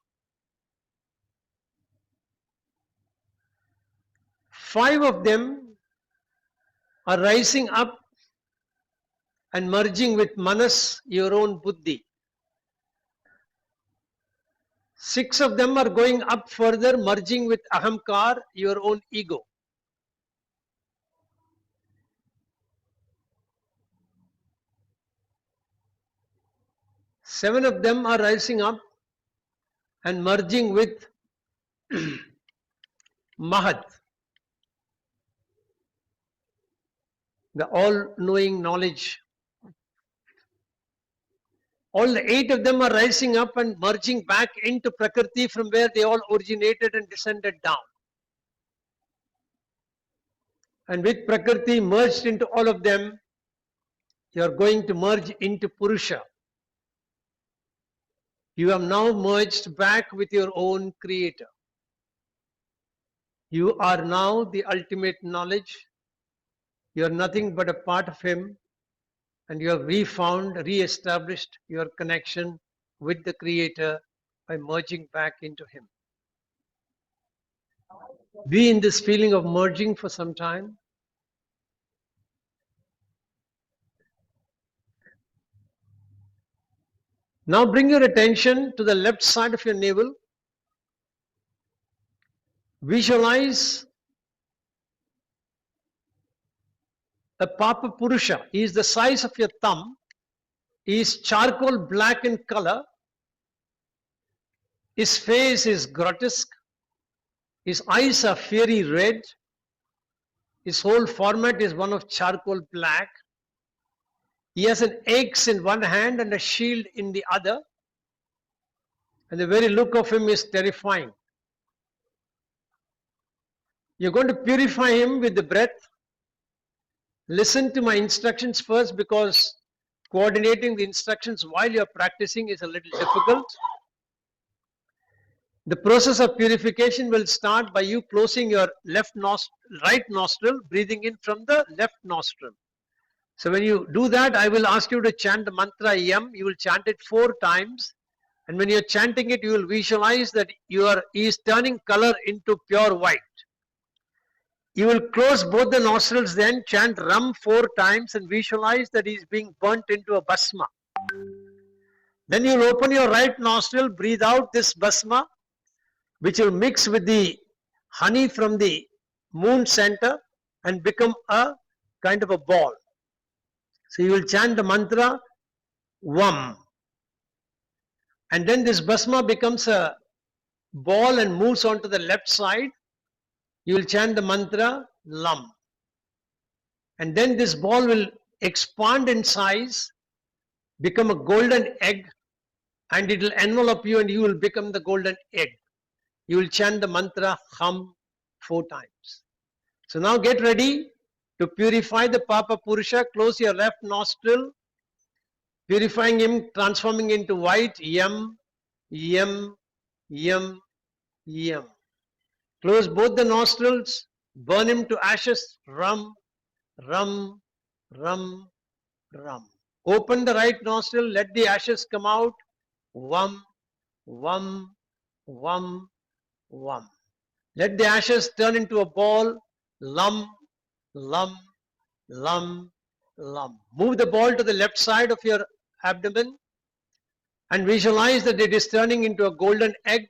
5 of them are rising up and merging with Manas, your own Buddhi. 6 of them are going up further, merging with Ahamkar, your own ego. Seven of them are rising up and merging with Mahat, the all-knowing knowledge. All the 8 of them are rising up and merging back into Prakriti from where they all originated and descended down. And with Prakriti merged into all of them, you are going to merge into Purusha. You have now merged back with your own Creator. You are now the ultimate knowledge. You are nothing but a part of Him, and you have re-established your connection with the Creator by merging back into Him. Be in this feeling of merging for some time. Now bring your attention to the left side of your navel. Visualize a Papa Purusha. He is the size of your thumb. He is charcoal black in color. His face is grotesque. His eyes are fiery red. His whole format is one of charcoal black. He has an axe in one hand and a shield in the other. And the very look of him is terrifying. You're going to purify him with the breath. Listen to my instructions first, because coordinating the instructions while you're practicing is a little difficult. The process of purification will start by you closing your right nostril, breathing in from the left nostril. So when you do that, I will ask you to chant the mantra Yam. You will chant it 4 times. And when you're chanting it, you will visualize that he is turning color into pure white. You will close both the nostrils, then chant Ram 4 times and visualize that he is being burnt into a bhasma. Then you will open your right nostril, breathe out this bhasma, which will mix with the honey from the moon center and become a kind of a ball. So you will chant the mantra Vam. And then this bhasma becomes a ball and moves on to the left side. You will chant the mantra Lam. And then this ball will expand in size, become a golden egg, and it will envelop you and you will become the golden egg. You will chant the mantra Hum 4 times. So now get ready to purify the Papa Purusha. Close your left nostril, purifying him, transforming into white. Yam, yam, yam, yam. Close both the nostrils, burn him to ashes. Ram, ram, ram, ram. Open the right nostril, let the ashes come out. Vam, vam, vam, vam. Let the ashes turn into a ball. Lum, lum, lum, lum. Move the ball to the left side of your abdomen and visualize that it is turning into a golden egg.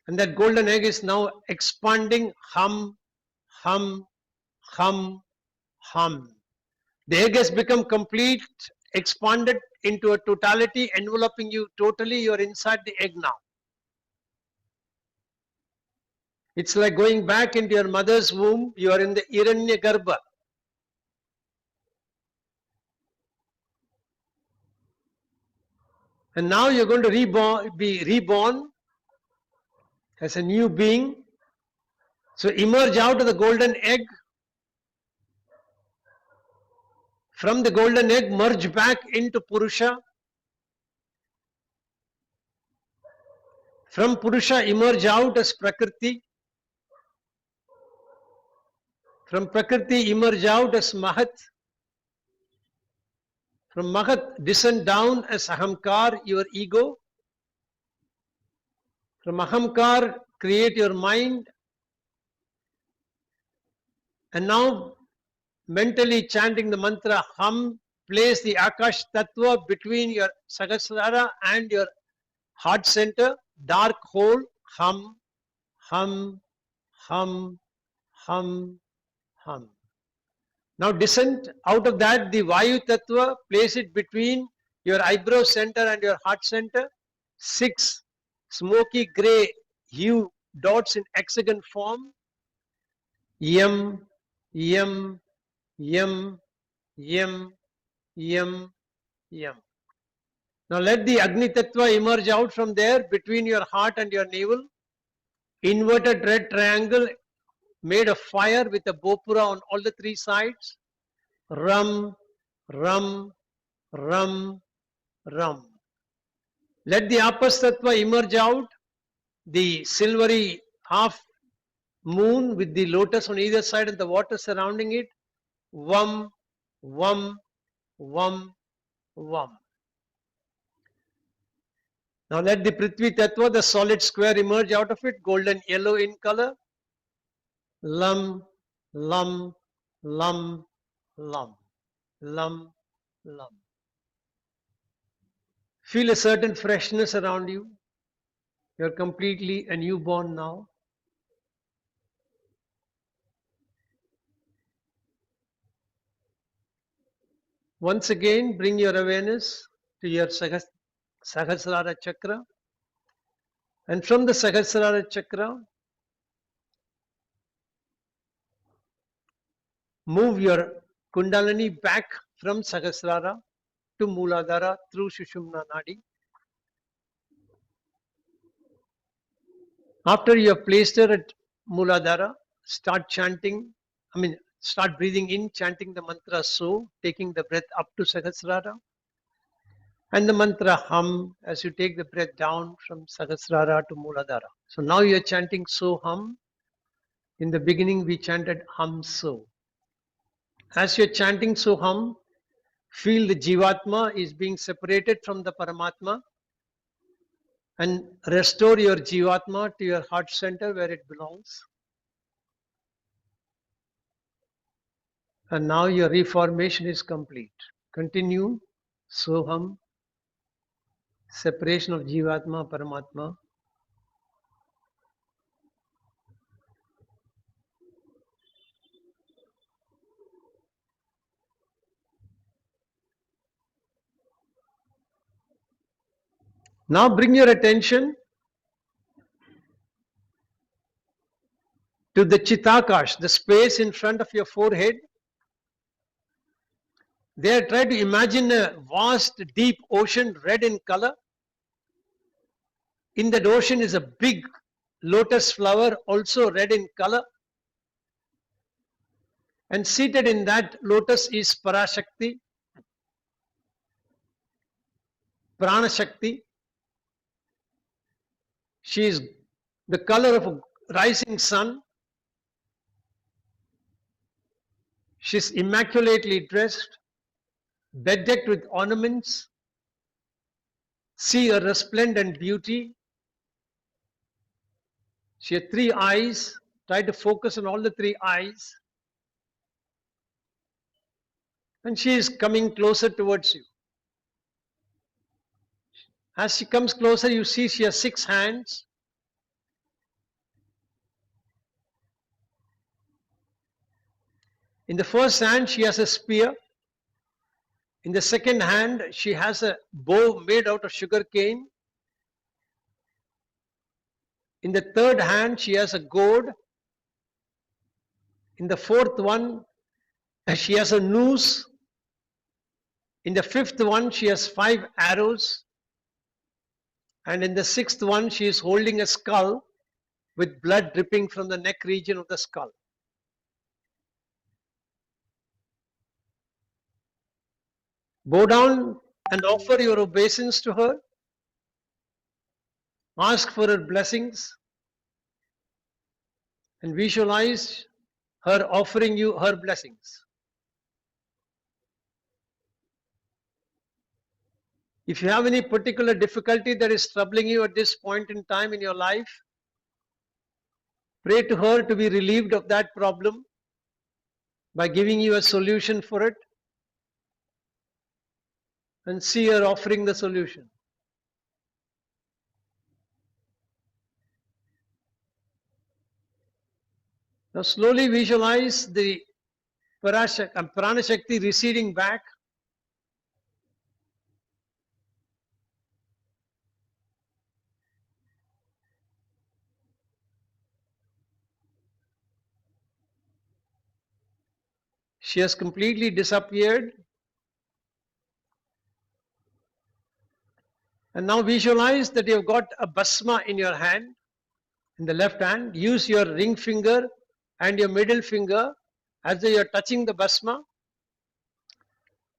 And that golden egg is now expanding. Hum, hum, hum, hum. The egg has become complete, expanded into a totality, enveloping you totally. You are inside the egg now. It's like going back into your mother's womb. You are in the Hiranya Garbha. And now you're going to be reborn as a new being. So emerge out of the golden egg. From the golden egg, merge back into Purusha. From Purusha, emerge out as Prakriti. From Prakriti, emerge out as Mahat. From Mahat, descend down as Ahamkar, your ego. From Ahamkar, create your mind. And now, mentally chanting the mantra Hum, place the Akash Tattva between your Sahasrara and your heart center, dark hole. Hum, hum, hum, hum, hum. Now descend out of that the Vayu Tattva, place it between your eyebrow center and your heart center. 6 smoky grey hue dots in hexagon form. Yam, yam, yam, yam, yam, yam. Now let the Agni Tattva emerge out from there between your heart and your navel. Inverted red triangle made of fire with a Bopura on all the 3 sides. Ram, ram, ram, ram. Let the Apas Tattva emerge out, the silvery half moon with the lotus on either side and the water surrounding it. Vam, vam, vam, vam. Now let the Prithvi Tattva, the solid square, emerge out of it, golden yellow in color. Lam, lam, lam, lam, lam, lam. Feel a certain freshness around you. You're completely a newborn now. Once again, bring your awareness to your Sahasrara Chakra. And from the Sahasrara Chakra, move your Kundalini back from Sahasrara to Mooladhara through Sushumna Nadi. After you have placed her at Mooladhara, start chanting, start breathing in, chanting the mantra So, taking the breath up to Sahasrara. And the mantra Hum as you take the breath down from Sahasrara to Mooladhara. So now you are chanting So Hum. In the beginning we chanted Hum So. As you are chanting So Hum, feel the Jivatma is being separated from the Paramatma and restore your Jivatma to your heart center where it belongs. And now your reformation is complete. Continue. Soham. Separation of Jivatma, Paramatma. Now bring your attention to the Chitakash, the space in front of your forehead. There, try to imagine a vast, deep ocean, red in color. In that ocean is a big lotus flower, also red in color. And seated in that lotus is Parashakti, Pranashakti. She is the color of a rising sun. She is immaculately dressed, bedecked with ornaments. See her resplendent beauty. She has 3 eyes. Try to focus on all the 3 eyes. And she is coming closer towards you. As she comes closer, you see she has 6 hands. In the first hand, she has a spear. In the second hand, she has a bow made out of sugar cane. In the third hand, she has a gourd. In the fourth one, she has a noose. In the fifth one, she has 5 arrows. And in the sixth one, she is holding a skull with blood dripping from the neck region of the skull. Bow down and offer your obeisance to her. Ask for her blessings. And visualize her offering you her blessings. If you have any particular difficulty that is troubling you at this point in time in your life, pray to her to be relieved of that problem by giving you a solution for it, and see her offering the solution. Now slowly visualize the Pranashakti receding back. She has completely disappeared. And now visualize that you've got a basma in your hand, in the left hand. Use your ring finger and your middle finger as though you're touching the basma.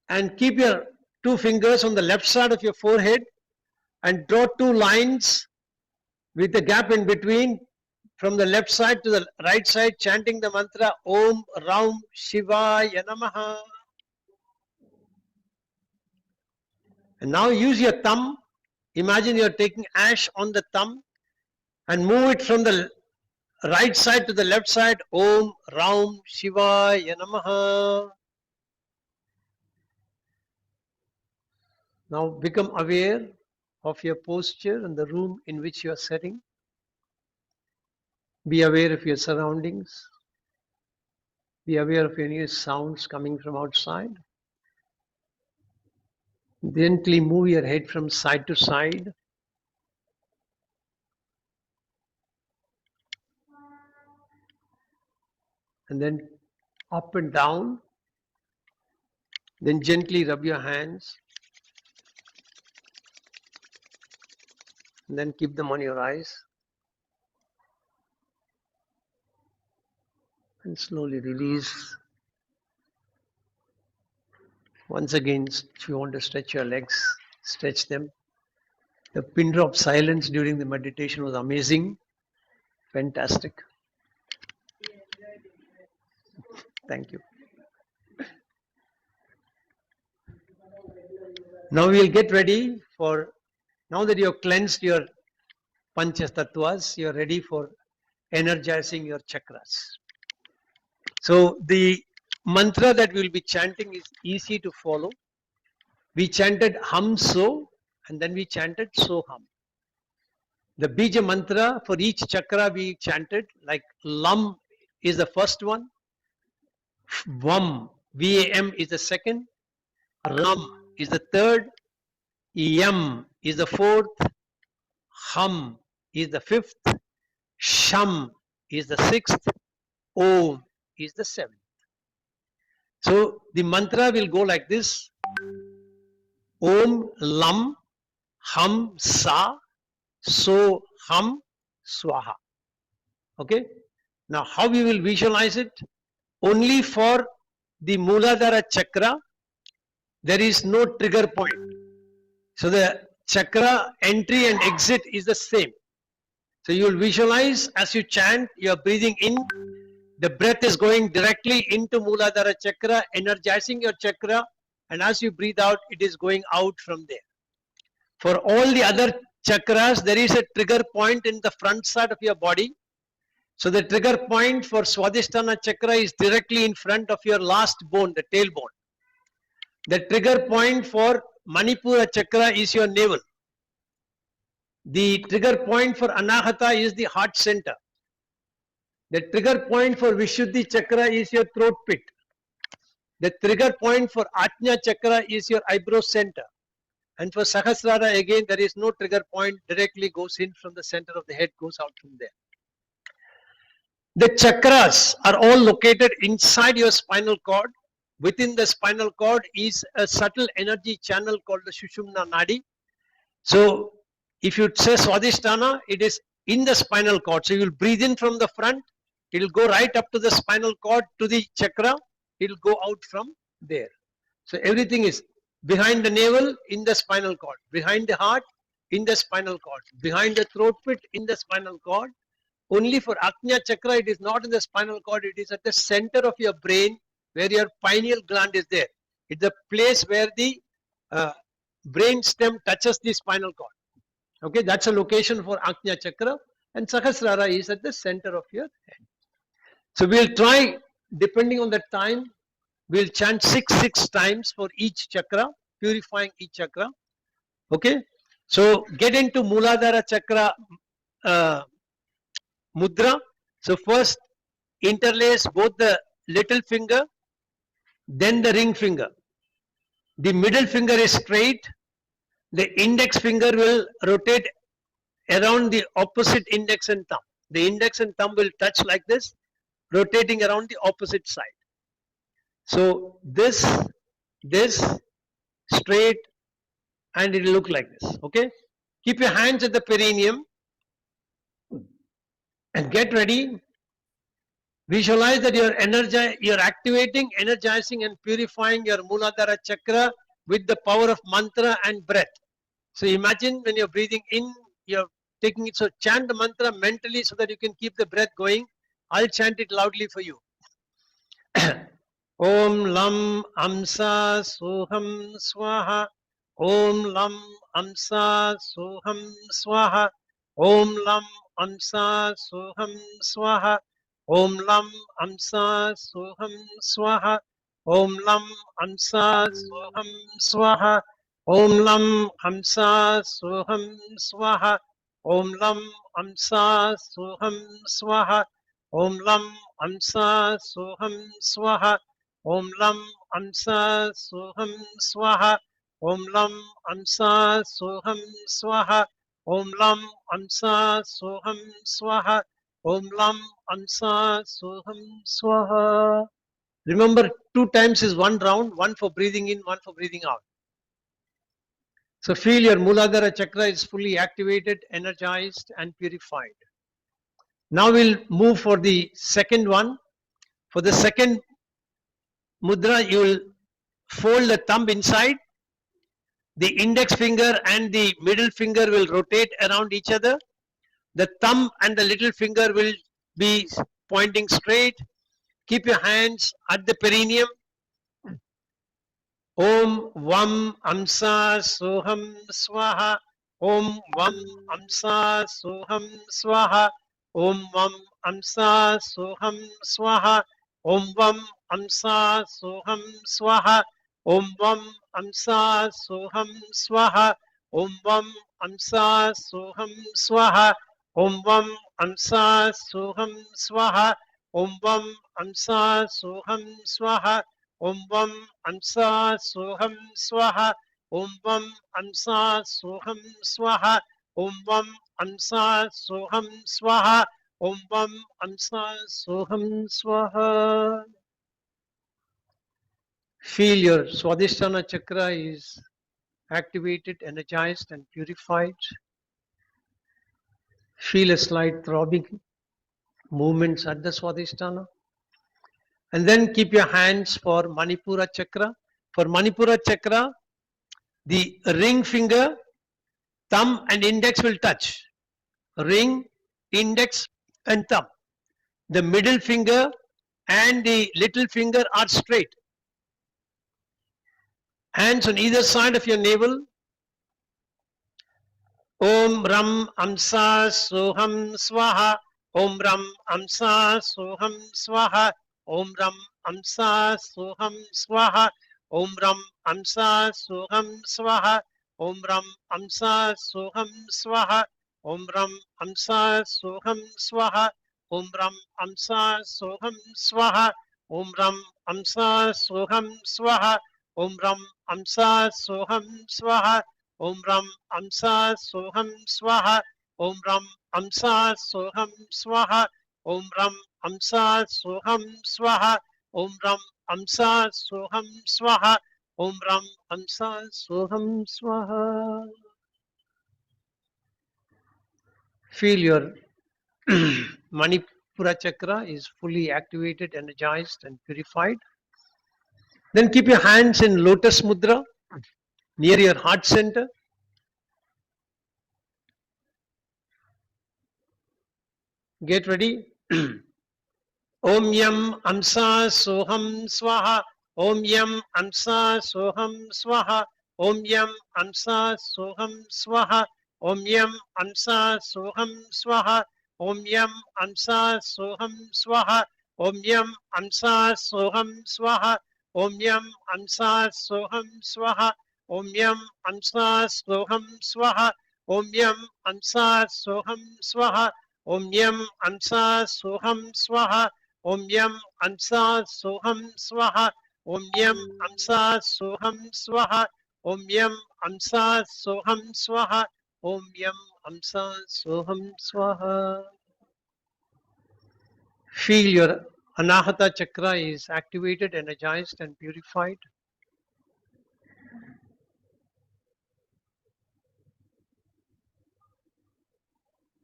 And keep your 2 fingers on the left side of your forehead and draw 2 lines with a gap in between from the left side to the right side, chanting the mantra Om Raum Shivaya Namaha. And now use your thumb. Imagine you're taking ash on the thumb and move it from the right side to the left side. Om Raum Shivaya Namaha. Now become aware of your posture and the room in which you are sitting. Be aware of your surroundings. Be aware of any sounds coming from outside. Gently move your head from side to side. And then up and down. Then gently rub your hands. And then keep them on your eyes. And slowly release. Once again, if you want to stretch your legs, stretch them. The pin drop silence during the meditation was amazing. Fantastic. Thank you. Now we'll get ready for, now that you have cleansed your Pancha Tattvas, you are ready for energizing your chakras. So the mantra that we will be chanting is easy to follow. We chanted hum so and then we chanted so hum. The bija mantra for each chakra we chanted, like lam is the first one, vam, vam is the second, ram is the third, yam is the fourth, hum is the fifth, sham is the sixth, om is the seventh. So the mantra will go like this: Om lam hum sa so hum swaha. Okay. Now how we will visualize it? Only for the Mooladhara chakra there is no trigger point. So the chakra entry and exit is the same. So you will visualize as you chant, you are breathing in, the breath is going directly into Mooladhara chakra, energizing your chakra, and as you breathe out, it is going out from there. For all the other chakras, there is a trigger point in the front side of your body. So the trigger point for Swadhisthana chakra is directly in front of your last bone, the tailbone. The trigger point for Manipura chakra is your navel. The trigger point for Anahata is the heart center. The trigger point for Vishuddhi chakra is your throat pit. The trigger point for Ajna chakra is your eyebrow center. And for Sahasrara, again, there is no trigger point, directly goes in from the center of the head, goes out from there. The chakras are all located inside your spinal cord. Within the spinal cord is a subtle energy channel called the Shushumna Nadi. So, if you say Swadhisthana, it is in the spinal cord. So, you will breathe in from the front, it will go right up to the spinal cord, to the chakra, it will go out from there. So, everything is behind the navel, in the spinal cord, behind the heart, in the spinal cord, behind the throat pit, in the spinal cord. Only for Ajna chakra, it is not in the spinal cord, it is at the center of your brain, where your pineal gland is there. It's the place where the brain stem touches the spinal cord. Okay, that's a location for Ajna chakra, and Sahasrara is at the center of your head. So we'll try, depending on the time, we'll chant 6 times for each chakra, purifying each chakra. Okay, so get into Mooladhara chakra mudra. So first interlace both the little finger, then the ring finger. The middle finger is straight. The index finger will rotate around the opposite index and thumb. The index and thumb will touch like this, rotating around the opposite side. So this, straight, and it will look like this. Okay. Keep your hands at the perineum and get ready. Visualize that you're activating, energizing, and purifying your Mooladhara chakra with the power of mantra and breath. So imagine when you're breathing in, you're taking it. So chant the mantra mentally so that you can keep the breath going. I'll chant it loudly for you. Om Lam Amsa Soham Swaha. Om Lam Amsa Soham Swaha. Om Lam Amsa Soham Swaha. Om Lam Amsa Soham Swaha. Om Lam Amsa Soham Swaha. Om Lam Amsa Soham Swaha. Om Lam Amsa Soham Swaha. Om Lam Amsa Soham Swaha. Om Lam Amsa Soham Swaha. Om Lam Amsa Soham Swaha. Om Lam Amsa Soham Swaha. Om Lam Amsa Soham Swaha. Remember, 2 times is 1 round, 1 for breathing in, 1 for breathing out. So feel your Mooladhara chakra is fully activated, energized, and purified. Now we'll move for the second one. For the second mudra, you will fold the thumb inside. The index finger and the middle finger will rotate around each other. The thumb and the little finger will be pointing straight. Keep your hands at the perineum. Om Vam Amsa Soham Swaha. Om Vam Amsa Soham Swaha. Om Vam Amsa Soham Swaha. Om Vam Amsa Soham Swaha. Om Vam Amsa Soham Swaha. Om Vam Amsa Soham Swaha. Om Vam Amsa Soham Swaha. Om Vam Amsa Soham Swaha. Om Vam Amsa Soham Swaha. Om Vam Amsa Soham Swaha. Om Vam Amsa Soham Swaha. Om Vam Amsa Soham Swaha. Feel your Swadhisthana chakra is activated, energized, and purified. Feel a slight throbbing movements at the Swadhisthana. And then keep your hands for Manipura chakra. For Manipura chakra, the ring finger, thumb, and index will touch. Ring, index, and thumb. The middle finger and the little finger are straight. Hands on either side of your navel. Om Ram Amsa Soham Swaha. Om Ram Amsa Soham Swaha. Om Ram Amsa Soham Swaha. Om Ram Amsa Soham Swaha. Om Ram Amsa Soham Swaha. Om Ram Amsa Soham Swaha. Om Ram Amsa Soham Swaha. Om Ram Amsa Soham Swaha. Om Ram Amsa Soham Swaha. Om Ram Amsa Soham Swaha. Om Ram Amsa Soham Swaha. Om Ram Amsa Soham Swaha. Om Ram Amsa Soham Swaha. Om Ram Amsa Soham Swaha. Feel your Manipura chakra is fully activated, energized, and purified. Then keep your hands in lotus mudra near your heart center. Get ready. Om Yam Amsa Soham Swaha. Om Yam Amsa Soham Swaha. Om Yam Amsa Soham Swaha. Om Yam Amsa Soham Swaha. Om Yam Amsa Soham Swaha. Om Yam Amsa Soham Swaha. Om Yam Amsa Soham Swaha. Om Yam Amsa Soham Swaha. Om Yam Amsa Soham Swaha. Om Yam Amsa Soham Swaha. Om Yam Amsa Soham Swaha. Om Yam Amsa Soham Swaha. Om Yam Amsa Soham Swaha. Om Yam Amsa Soham Swaha. Feel your Anahata chakra is activated, energized, and purified.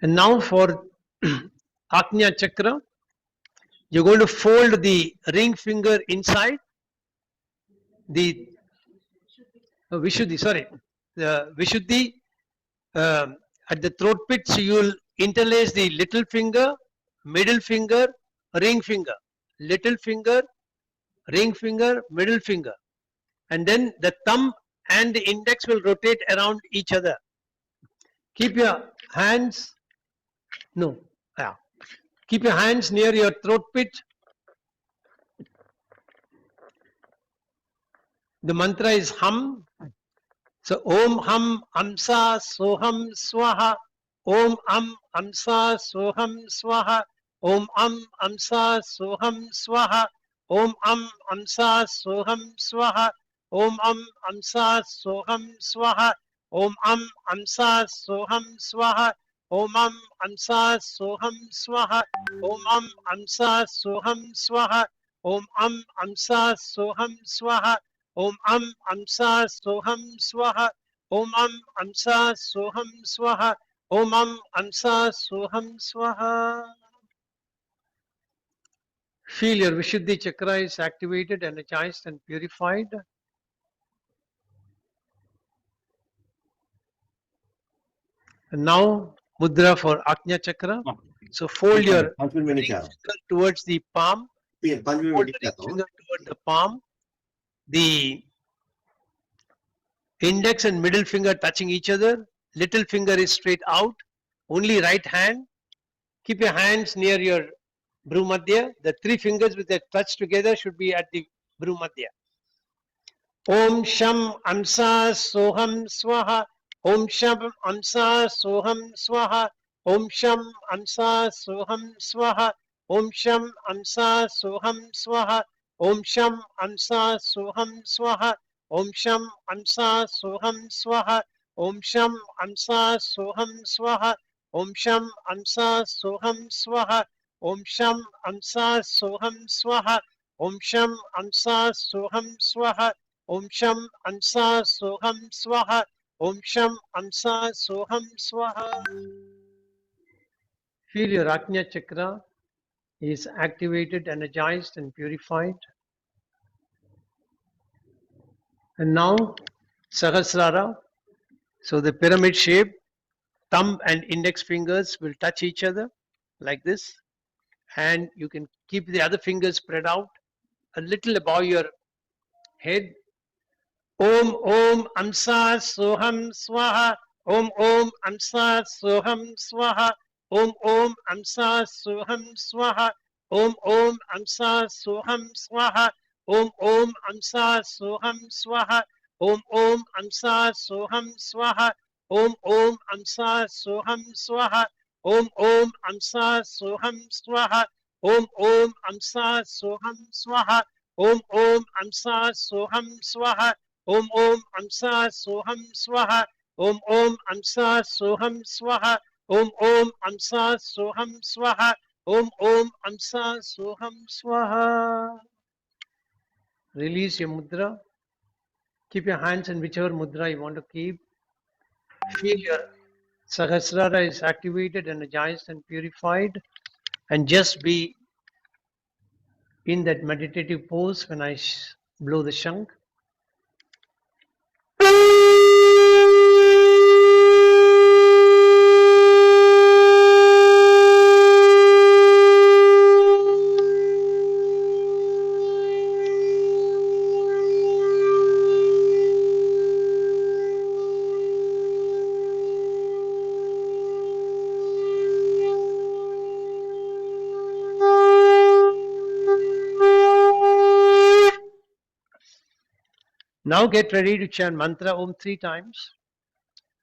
And now for Ajna chakra, you're going to fold the ring finger inside the Vishuddhi, sorry, the Vishuddhi at the throat pit. So you will interlace the little finger, middle finger, ring finger, little finger, ring finger, middle finger, and then the thumb and the index will rotate around each other. Keep your hands, no, yeah. Keep your hands near your throat pit. The mantra is Hum. So Om Hum Amsa Soham Swaha. Om Amsa Soham Swaha. Om Amsa Soham Swaha. Om Amsa Soham Swaha. Om Amsa Soham Swaha. Om Amsa Soham Swaha. Om Amsa Soham Swaha. Om Amsa Soham Swaha. Om Amsa Soham Swaha. Om Amsa Soham Swaha. Om Amsa Soham Swaha. Om Amsa Soham Swaha. Feel your Vishuddhi chakra is activated, energized, and purified. And now mudra for Ajna chakra. So fold your finger towards the palm. Fold the finger towards the palm. The index and middle finger touching each other. Little finger is straight out. Only right hand. Keep your hands near your Bhrumadhya. The three fingers with the touch together should be at the Bhrumadhya. Om Sham Amsa Soham Swaha. Om Sham Amsa Soham Swaha. Om Sham Amsa Soham Swaha. Om Sham Amsa Soham Swaha. Om Sham Amsa Soham Swaha. Om Sham Amsa Soham Swaha. Om Sham Amsa Soham Swaha. Om Sham Amsa Soham Swaha. Om Sham Amsa Soham Swaha. Om Sham Amsa Soham Swaha. Om Sham Amsa Soham Swaha. Om Sham Amsa Soham Swaha. Feel your Ajna Chakra is activated, energized, and purified. And now, Sahasrara. So the pyramid shape, thumb and index fingers will touch each other like this. And you can keep the other fingers spread out a little above your head. Om Om Amsa Soham Swaha. Om Om Amsa Soham Swaha. Om Om Amsa Soham Swaha. Om Om Amsa Soham Swaha. Om Om Amsa Soham Swaha. Om Om Amsa Soham Swaha. Om Om Amsa Soham Swaha. Om Om Amsa Soham Swaha. Om Om Amsa Soham Swaha. Om Om Amsa Soham Swaha. Om Om Amsa Soham Swaha. Om Om Amsa Soham Swaha. Om Om Amsa Soham Swaha. Om Om Amsa Soham Swaha. Release your mudra. Keep your hands in whichever mudra you want to keep. Feel your Sahasrara is activated, energized, and purified. And just be in that meditative pose when I blow the shank. Now get ready to chant mantra Om 3 times.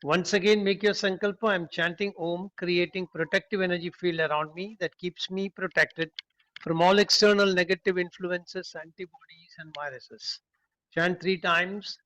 Once again, make your sankalpa. I am chanting Om, creating protective energy field around me that keeps me protected from all external negative influences, antibodies, and viruses. Chant 3 times.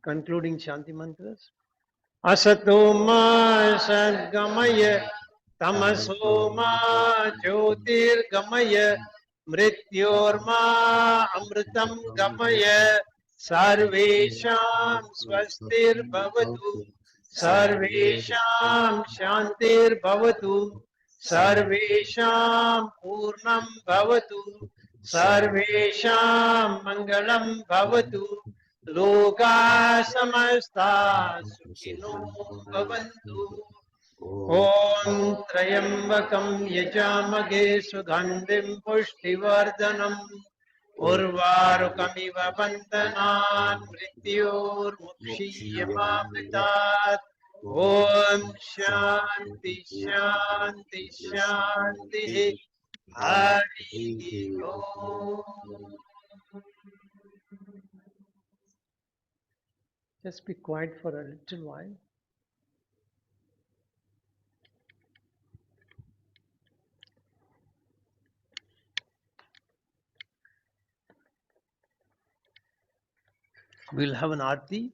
Concluding Shanti mantras. Asatoma Sadgamaya Tamasoma Jyotirgamaya Mrityorma Amritam Gamaya Sarvesham Swastir Bhavatu Sarvesham Shantir Bhavatu Sarvesham Purnam Bhavatu Sarvesham Mangalam Bhavatu Loka samasta sukhino bhavantu. Om Trayambakam yajamage sugandhim pushtivardhanam urvarukamiva bandhanan mrityor mukshiyamamritat. Om Shanti Shanti Shanti Hari Om. Just be quiet for a little while. We'll have an arti.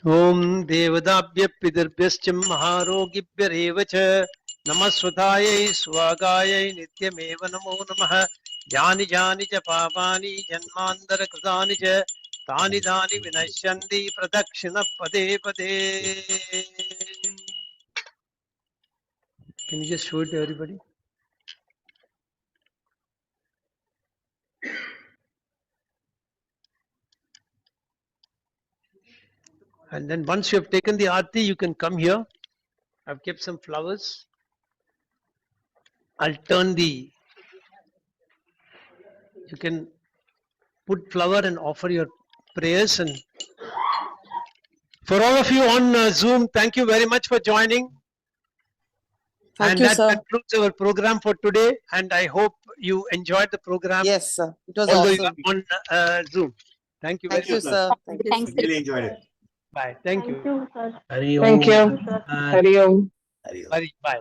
Om Devadabhya Pidirbhyascha Maharogibhyarev cha Namasvatayai Swagayai Nityameva Namo Namaha Jani Jani cha Papani Janmandara Kృతాని cha Tani Dani Vinashyanti Pradakshina Pade Pade. Can you just show it to everybody? And then once you have taken the aarti, you can come here. I've kept some flowers. I'll turn the, you can put flower and offer your prayers. And for all of you on Zoom, thank you very much for joining. Thank you, that sir. concludes our program for today. And I hope you enjoyed the program. Yes, sir. It was although awesome. you are on Zoom. Thank you Thank very you, much. sir. Thank you. Thanks. Really enjoyed it. Bye. Thank you. Thank you, sir. Hari Thank Om. you. Hari Om. Hari Om. Bye. Bye.